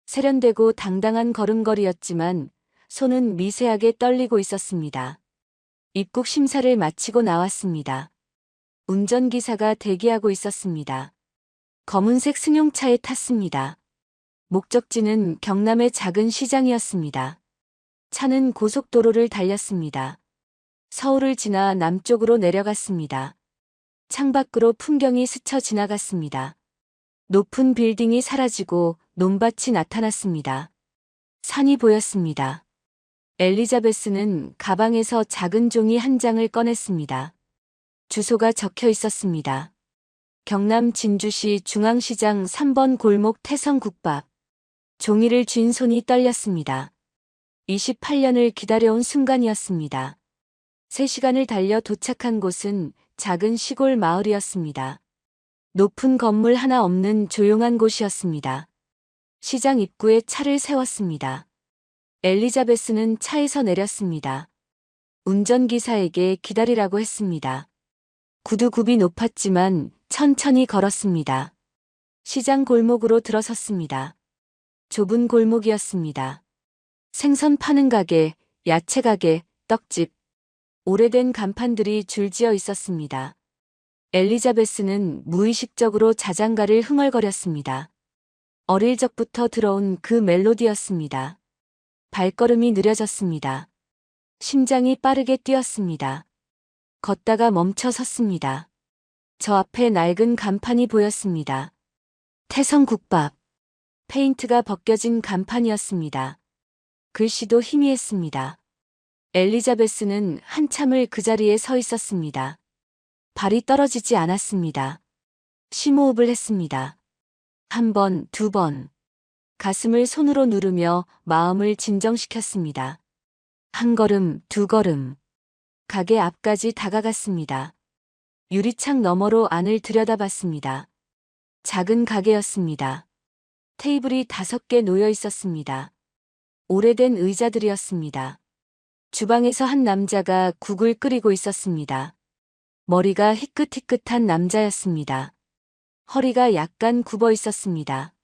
세련되고 당당한 걸음걸이였지만 손은 미세하게 떨리고 있었습니다. 입국 심사를 마치고 나왔습니다. 운전기사가 대기하고 있었습니다. 검은색 승용차에 탔습니다. 목적지는 경남의 작은 시장이었습니다. 차는 고속도로를 달렸습니다. 서울을 지나 남쪽으로 내려갔습니다. 창밖으로 풍경이 스쳐 지나갔습니다. 높은 빌딩이 사라지고 논밭이 나타났습니다. 산이 보였습니다. 엘리자베스는 가방에서 작은 종이 한 장을 꺼냈습니다. 주소가 적혀 있었습니다. 경남 진주시 중앙시장 3번 골목 태성국밥. 종이를 쥔 손이 떨렸습니다. 28년을 기다려온 순간이었습니다. 3시간을 달려 도착한 곳은 작은 시골 마을이었습니다. 높은 건물 하나 없는 조용한 곳이었습니다. 시장 입구에 차를 세웠습니다. 엘리자베스는 차에서 내렸습니다. 운전기사에게 기다리라고 했습니다. 구두굽이 높았지만 천천히 걸었습니다. 시장 골목으로 들어섰습니다. 좁은 골목이었습니다. 생선 파는 가게, 야채 가게, 떡집. 오래된 간판들이 줄지어 있었습니다. 엘리자베스는 무의식적으로 자장가를 흥얼거렸습니다. 어릴 적부터 들어온 그 멜로디였습니다. 발걸음이 느려졌습니다. 심장이 빠르게 뛰었습니다. 걷다가 멈춰 섰습니다. 저 앞에 낡은 간판이 보였습니다. 태성국밥. 페인트가 벗겨진 간판이었습니다. 글씨도 희미했습니다. 엘리자베스는 한참을 그 자리에 서 있었습니다. 발이 떨어지지 않았습니다. 심호흡을 했습니다. 1번, 2번. 가슴을 손으로 누르며 마음을 진정시켰습니다. 1걸음, 2걸음. 가게 앞까지 다가갔습니다. 유리창 너머로 안을 들여다봤습니다. 작은 가게였습니다. 테이블이 5개 놓여 있었습니다. 오래된 의자들이었습니다. 주방에서 한 남자가 국을 끓이고 있었습니다. 머리가 희끗희끗한 남자였습니다. 허리가 약간 굽어 있었습니다.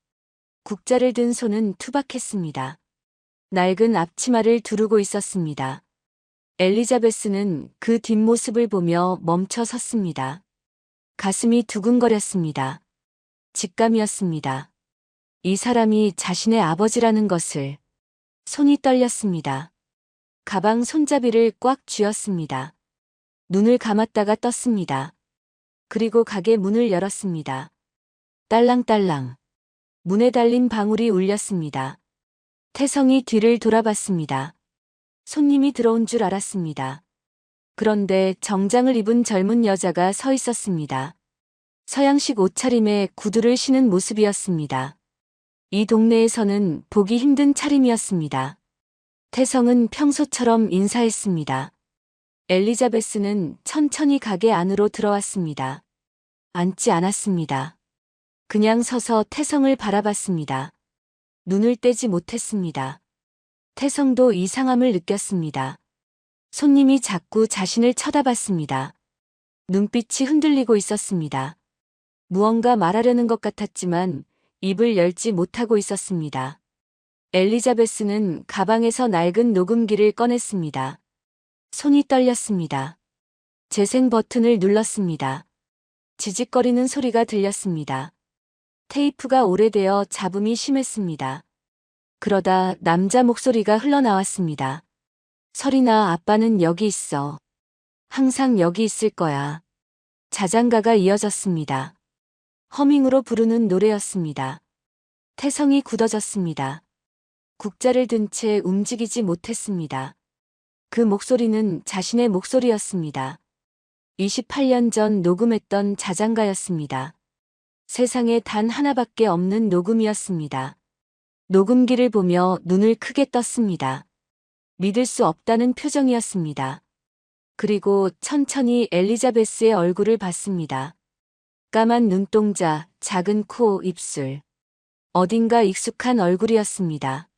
국자를 든 손은 투박했습니다. 낡은 앞치마를 두르고 있었습니다. 엘리자베스는 그 뒷모습을 보며 멈춰 섰습니다. 가슴이 두근거렸습니다. 직감이었습니다. 이 사람이 자신의 아버지라는 것을. 손이 떨렸습니다. 가방 손잡이를 꽉 쥐었습니다. 눈을 감았다가 떴습니다. 그리고 가게 문을 열었습니다. 딸랑딸랑. 문에 달린 방울이 울렸습니다. 태성이 뒤를 돌아봤습니다. 손님이 들어온 줄 알았습니다. 그런데 정장을 입은 젊은 여자가 서 있었습니다. 서양식 옷차림에 구두를 신은 모습이었습니다. 이 동네에서는 보기 힘든 차림이었습니다. 태성은 평소처럼 인사했습니다. 엘리자베스는 천천히 가게 안으로 들어왔습니다. 앉지 않았습니다. 그냥 서서 태성을 바라봤습니다. 눈을 떼지 못했습니다. 태성도 이상함을 느꼈습니다. 손님이 자꾸 자신을 쳐다봤습니다. 눈빛이 흔들리고 있었습니다. 무언가 말하려는 것 같았지만 입을 열지 못하고 있었습니다. 엘리자베스는 가방에서 낡은 녹음기를 꺼냈습니다. 손이 떨렸습니다. 재생 버튼을 눌렀습니다. 지직거리는 소리가 들렸습니다. 테이프가 오래되어 잡음이 심했습니다. 그러다 남자 목소리가 흘러나왔습니다. 설인아, 아빠는 여기 있어. 항상 여기 있을 거야. 자장가가 이어졌습니다. 허밍으로 부르는 노래였습니다. 태성이 굳어졌습니다. 국자를 든 채 움직이지 못했습니다. 그 목소리는 자신의 목소리였습니다. 28년 전 녹음했던 자장가였습니다. 세상에 단 하나밖에 없는 녹음이었습니다. 녹음기를 보며 눈을 크게 떴습니다. 믿을 수 없다는 표정이었습니다. 그리고 천천히 엘리자베스의 얼굴을 봤습니다. 까만 눈동자, 작은 코, 입술. 어딘가 익숙한 얼굴이었습니다.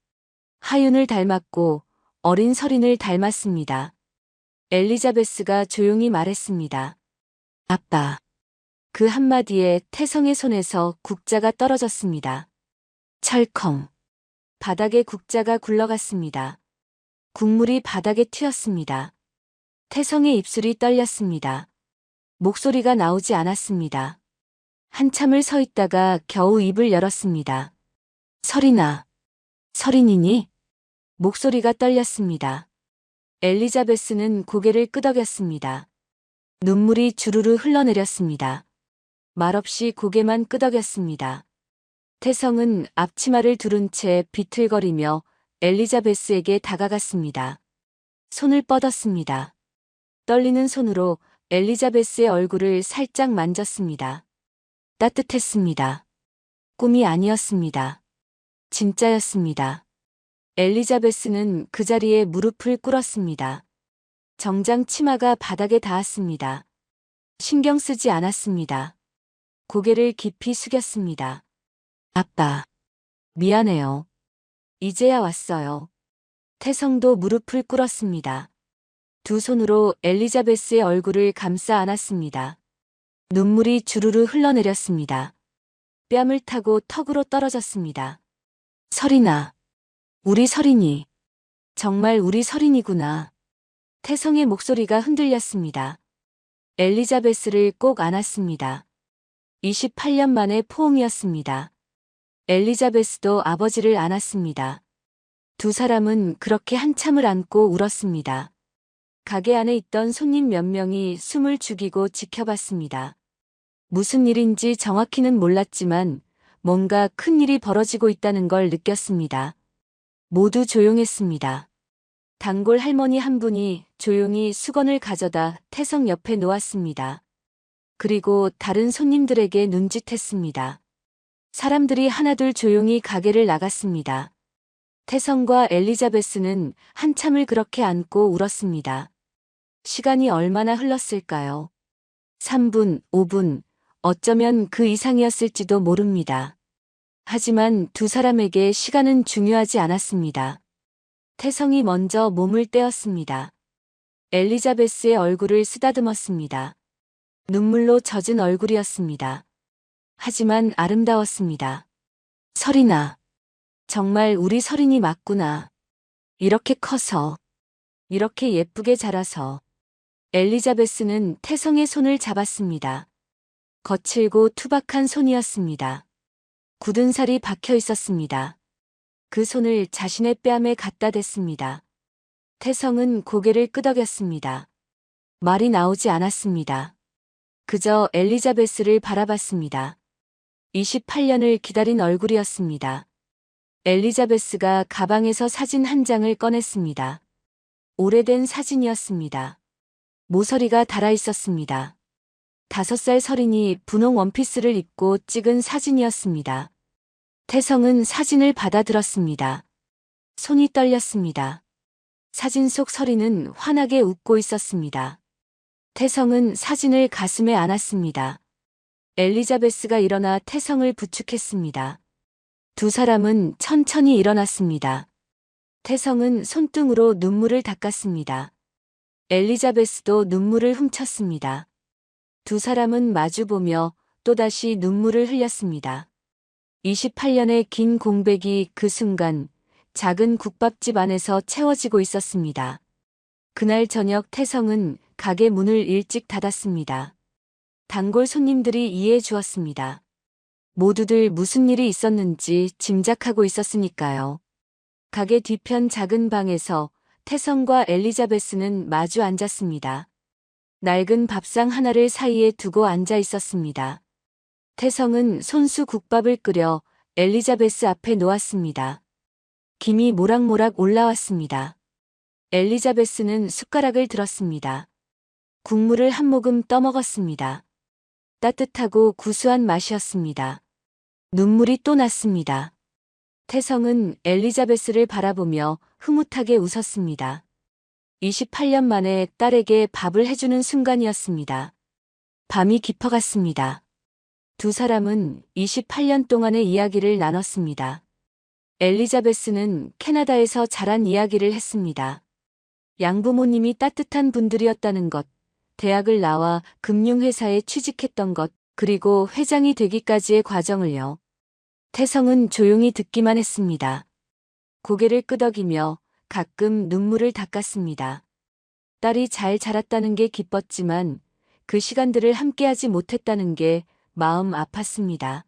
하윤을 닮았고 어린 설인을 닮았습니다. 엘리자베스가 조용히 말했습니다. 아빠. 그 한마디에 태성의 손에서 국자가 떨어졌습니다. 철컹. 바닥에 국자가 굴러갔습니다. 국물이 바닥에 튀었습니다. 태성의 입술이 떨렸습니다. 목소리가 나오지 않았습니다. 한참을 서 있다가 겨우 입을 열었습니다. 설인아. 설인이니? 목소리가 떨렸습니다. 엘리자베스는 고개를 끄덕였습니다. 눈물이 주르르 흘러내렸습니다. 말없이 고개만 끄덕였습니다. 태성은 앞치마를 두른 채 비틀거리며 엘리자베스에게 다가갔습니다. 손을 뻗었습니다. 떨리는 손으로 엘리자베스의 얼굴을 살짝 만졌습니다. 따뜻했습니다. 꿈이 아니었습니다. 진짜였습니다. 엘리자베스는 그 자리에 무릎을 꿇었습니다. 정장 치마가 바닥에 닿았습니다. 신경 쓰지 않았습니다. 고개를 깊이 숙였습니다. 아빠. 미안해요. 이제야 왔어요. 태성도 무릎을 꿇었습니다. 두 손으로 엘리자베스의 얼굴을 감싸 안았습니다. 눈물이 주르르 흘러내렸습니다. 뺨을 타고 턱으로 떨어졌습니다. 설인아. 우리 설인이. 정말 우리 설인이구나. 태성의 목소리가 흔들렸습니다. 엘리자베스를 꼭 안았습니다. 28년 만의 포옹이었습니다. 엘리자베스도 아버지를 안았습니다. 두 사람은 그렇게 한참을 안고 울었습니다. 가게 안에 있던 손님 몇 명이 숨을 죽이고 지켜봤습니다. 무슨 일인지 정확히는 몰랐지만 뭔가 큰 일이 벌어지고 있다는 걸 느꼈습니다. 모두 조용했습니다. 단골 할머니 한 분이 조용히 수건을 가져다 태성 옆에 놓았습니다. 그리고 다른 손님들에게 눈짓했습니다. 사람들이 하나둘 조용히 가게를 나갔습니다. 태성과 엘리자베스는 한참을 그렇게 안고 울었습니다. 시간이 얼마나 흘렀을까요? 3분, 5분, 어쩌면 그 이상이었을지도 모릅니다. 하지만 두 사람에게 시간은 중요하지 않았습니다. 태성이 먼저 몸을 떼었습니다. 엘리자베스의 얼굴을 쓰다듬었습니다. 눈물로 젖은 얼굴이었습니다. 하지만 아름다웠습니다. 설인아. 정말 우리 설인이 맞구나. 이렇게 커서. 이렇게 예쁘게 자라서. 엘리자베스는 태성의 손을 잡았습니다. 거칠고 투박한 손이었습니다. 굳은 살이 박혀 있었습니다. 그 손을 자신의 뺨에 갖다 댔습니다. 태성은 고개를 끄덕였습니다. 말이 나오지 않았습니다. 그저 엘리자베스를 바라봤습니다. 28년을 기다린 얼굴이었습니다. 엘리자베스가 가방에서 사진 한 장을 꺼냈습니다. 오래된 사진이었습니다. 모서리가 달아 있었습니다. 5살 설인이 분홍 원피스를 입고 찍은 사진이었습니다. 태성은 사진을 받아들었습니다. 손이 떨렸습니다. 사진 속 설인은 환하게 웃고 있었습니다. 태성은 사진을 가슴에 안았습니다. 엘리자베스가 일어나 태성을 부축했습니다. 두 사람은 천천히 일어났습니다. 태성은 손등으로 눈물을 닦았습니다. 엘리자베스도 눈물을 훔쳤습니다. 두 사람은 마주보며 또다시 눈물을 흘렸습니다. 28년의 긴 공백이 그 순간 작은 국밥집 안에서 채워지고 있었습니다. 그날 저녁 태성은 가게 문을 일찍 닫았습니다. 단골 손님들이 이해해 주었습니다. 모두들 무슨 일이 있었는지 짐작하고 있었으니까요. 가게 뒤편 작은 방에서 태성과 엘리자베스는 마주 앉았습니다. 낡은 밥상 하나를 사이에 두고 앉아 있었습니다. 태성은 손수 국밥을 끓여 엘리자베스 앞에 놓았습니다. 김이 모락모락 올라왔습니다. 엘리자베스는 숟가락을 들었습니다. 국물을 한 모금 떠먹었습니다. 따뜻하고 구수한 맛이었습니다. 눈물이 또 났습니다. 태성은 엘리자베스를 바라보며 흐뭇하게 웃었습니다. 28년 만에 딸에게 밥을 해주는 순간이었습니다. 밤이 깊어갔습니다. 두 사람은 28년 동안의 이야기를 나눴습니다. 엘리자베스는 캐나다에서 자란 이야기를 했습니다. 양부모님이 따뜻한 분들이었다는 것, 대학을 나와 금융회사에 취직했던 것, 그리고 회장이 되기까지의 과정을요. 태성은 조용히 듣기만 했습니다. 고개를 끄덕이며 가끔 눈물을 닦았습니다. 딸이 잘 자랐다는 게 기뻤지만 그 시간들을 함께하지 못했다는 게 마음 아팠습니다.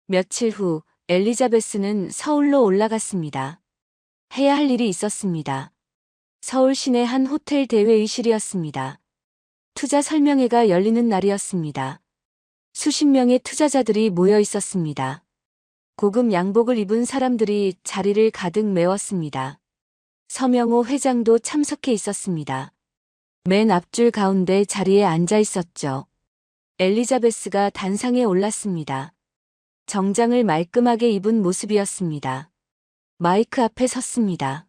며칠 후 엘리자베스는 서울로 올라갔습니다. 해야 할 일이 있었습니다. 서울 시내 한 호텔 대회의실이었습니다. 투자 설명회가 열리는 날이었습니다. 수십 명의 투자자들이 모여 있었습니다. 고급 양복을 입은 사람들이 자리를 가득 메웠습니다. 서명호 회장도 참석해 있었습니다. 맨 앞줄 가운데 자리에 앉아 있었죠. 엘리자베스가 단상에 올랐습니다. 정장을 말끔하게 입은 모습이었습니다. 마이크 앞에 섰습니다.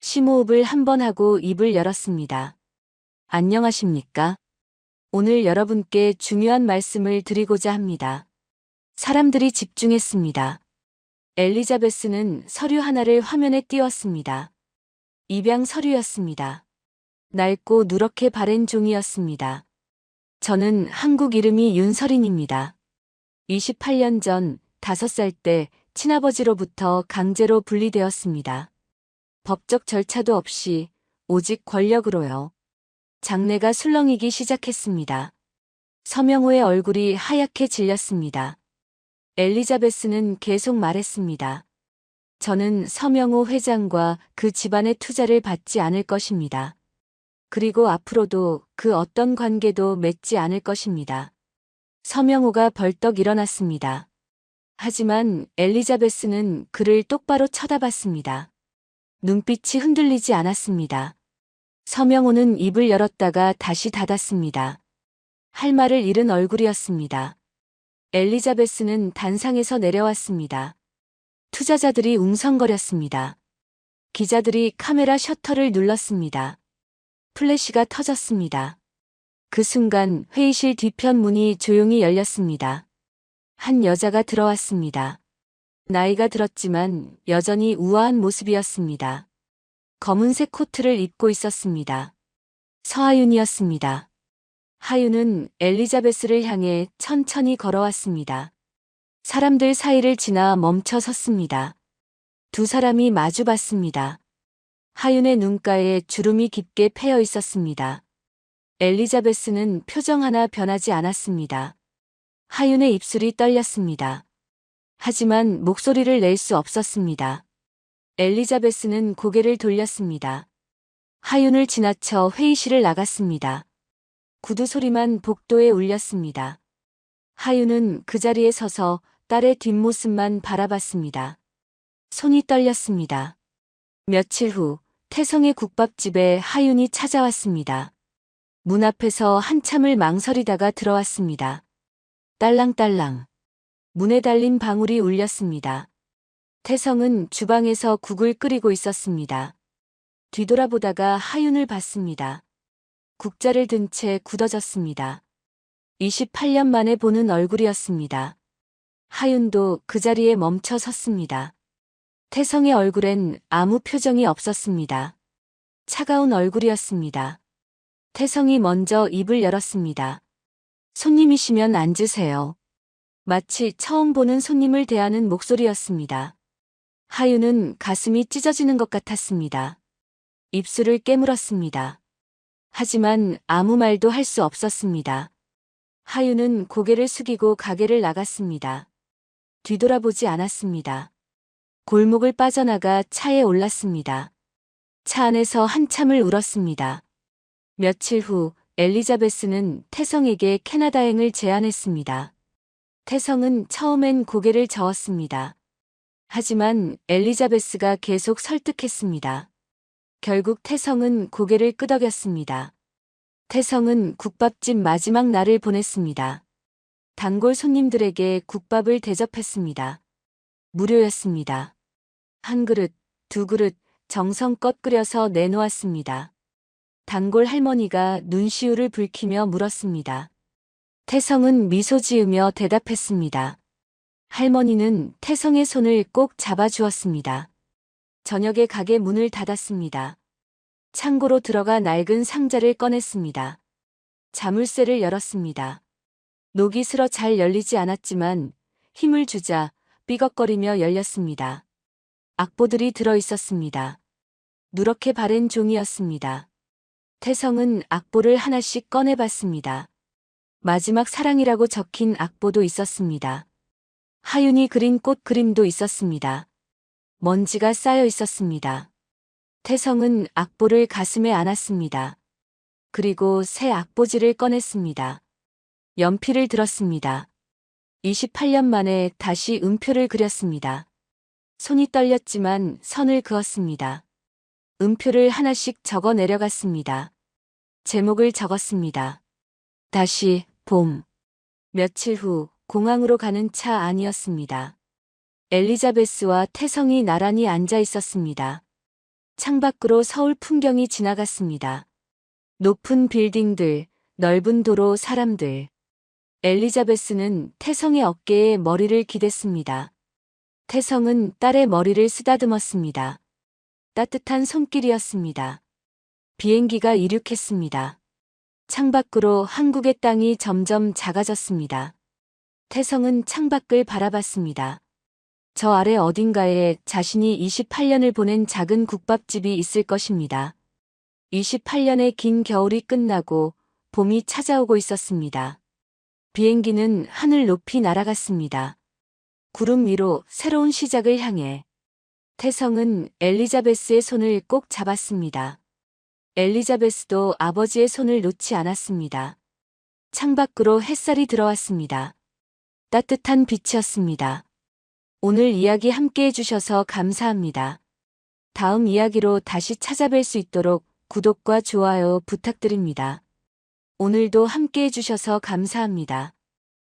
심호흡을 한 번 하고 입을 열었습니다. 안녕하십니까? 오늘 여러분께 중요한 말씀을 드리고자 합니다. 사람들이 집중했습니다. 엘리자베스는 서류 하나를 화면에 띄웠습니다. 입양 서류였습니다. 낡고 누렇게 바랜 종이였습니다. 저는 한국 이름이 윤서린입니다. 28년 전 5살 때 친아버지로부터 강제로 분리되었습니다. 법적 절차도 없이 오직 권력으로요. 장내가 술렁이기 시작했습니다. 서명호의 얼굴이 하얗게 질렸습니다. 엘리자베스는 계속 말했습니다. 저는 서명호 회장과 그 집안의 투자를 받지 않을 것입니다. 그리고 앞으로도 그 어떤 관계도 맺지 않을 것입니다. 서명호가 벌떡 일어났습니다. 하지만 엘리자베스는 그를 똑바로 쳐다봤습니다. 눈빛이 흔들리지 않았습니다. 서명호는 입을 열었다가 다시 닫았습니다. 할 말을 잃은 얼굴이었습니다. 엘리자베스는 단상에서 내려왔습니다. 투자자들이 웅성거렸습니다. 기자들이 카메라 셔터를 눌렀습니다. 플래시가 터졌습니다. 그 순간 회의실 뒤편 문이 조용히 열렸습니다. 한 여자가 들어왔습니다. 나이가 들었지만 여전히 우아한 모습이었습니다. 검은색 코트를 입고 있었습니다. 서하윤이었습니다. 하윤은 엘리자베스를 향해 천천히 걸어왔습니다. 사람들 사이를 지나 멈춰 섰습니다. 두 사람이 마주 봤습니다. 하윤의 눈가에 주름이 깊게 패여 있었습니다. 엘리자베스는 표정 하나 변하지 않았습니다. 하윤의 입술이 떨렸습니다. 하지만 목소리를 낼 수 없었습니다. 엘리자베스는 고개를 돌렸습니다. 하윤을 지나쳐 회의실을 나갔습니다. 구두 소리만 복도에 울렸습니다. 하윤은 그 자리에 서서 딸의 뒷모습만 바라봤습니다. 손이 떨렸습니다. 며칠 후 태성의 국밥집에 하윤이 찾아왔습니다. 문 앞에서 한참을 망설이다가 들어왔습니다. 딸랑딸랑. 문에 달린 방울이 울렸습니다. 태성은 주방에서 국을 끓이고 있었습니다. 뒤돌아보다가 하윤을 봤습니다. 국자를 든 채 굳어졌습니다. 28년 만에 보는 얼굴이었습니다. 하윤도 그 자리에 멈춰 섰습니다. 태성의 얼굴엔 아무 표정이 없었습니다. 차가운 얼굴이었습니다. 태성이 먼저 입을 열었습니다. 손님이시면 앉으세요. 마치 처음 보는 손님을 대하는 목소리였습니다. 하윤은 가슴이 찢어지는 것 같았습니다. 입술을 깨물었습니다. 하지만 아무 말도 할 수 없었습니다. 하윤은 고개를 숙이고 가게를 나갔습니다. 뒤돌아보지 않았습니다. 골목을 빠져나가 차에 올랐습니다. 차 안에서 한참을 울었습니다. 며칠 후 엘리자베스는 태성에게 캐나다행을 제안했습니다. 태성은 처음엔 고개를 저었습니다. 하지만 엘리자베스가 계속 설득했습니다. 결국 태성은 고개를 끄덕였습니다. 태성은 국밥집 마지막 날을 보냈습니다. 단골 손님들에게 국밥을 대접했습니다. 무료였습니다. 한 그릇, 두 그릇 정성껏 끓여서 내놓았습니다. 단골 할머니가 눈시울을 붉히며 물었습니다. 태성은 미소 지으며 대답했습니다. 할머니는 태성의 손을 꼭 잡아주었습니다. 저녁에 가게 문을 닫았습니다. 창고로 들어가 낡은 상자를 꺼냈습니다. 자물쇠를 열었습니다. 녹이 슬어 잘 열리지 않았지만 힘을 주자 삐걱거리며 열렸습니다. 악보들이 들어 있었습니다. 누렇게 바랜 종이였습니다. 태성은 악보를 하나씩 꺼내봤습니다. 마지막 사랑이라고 적힌 악보도 있었습니다. 하윤이 그린 꽃 그림도 있었습니다. 먼지가 쌓여 있었습니다. 태성은 악보를 가슴에 안았습니다. 그리고 새 악보지를 꺼냈습니다. 연필을 들었습니다. 28년 만에 다시 음표를 그렸습니다. 손이 떨렸지만 선을 그었습니다. 음표를 하나씩 적어 내려갔습니다. 제목을 적었습니다. 다시 봄. 며칠 후 공항으로 가는 차 안이었습니다. 엘리자베스와 태성이 나란히 앉아 있었습니다. 창밖으로 서울 풍경이 지나갔습니다. 높은 빌딩들, 넓은 도로, 사람들. 엘리자베스는 태성의 어깨에 머리를 기댔습니다. 태성은 딸의 머리를 쓰다듬었습니다. 따뜻한 손길이었습니다. 비행기가 이륙했습니다. 창밖으로 한국의 땅이 점점 작아졌습니다. 태성은 창밖을 바라봤습니다. 저 아래 어딘가에 자신이 28년을 보낸 작은 국밥집이 있을 것입니다. 28년의 긴 겨울이 끝나고 봄이 찾아오고 있었습니다. 비행기는 하늘 높이 날아갔습니다. 구름 위로 새로운 시작을 향해. 태성은 엘리자베스의 손을 꼭 잡았습니다. 엘리자베스도 아버지의 손을 놓지 않았습니다. 창밖으로 햇살이 들어왔습니다. 따뜻한 빛이었습니다. 오늘 이야기 함께 해주셔서 감사합니다. 다음 이야기로 다시 찾아뵐 수 있도록 구독과 좋아요 부탁드립니다. 오늘도 함께 해주셔서 감사합니다.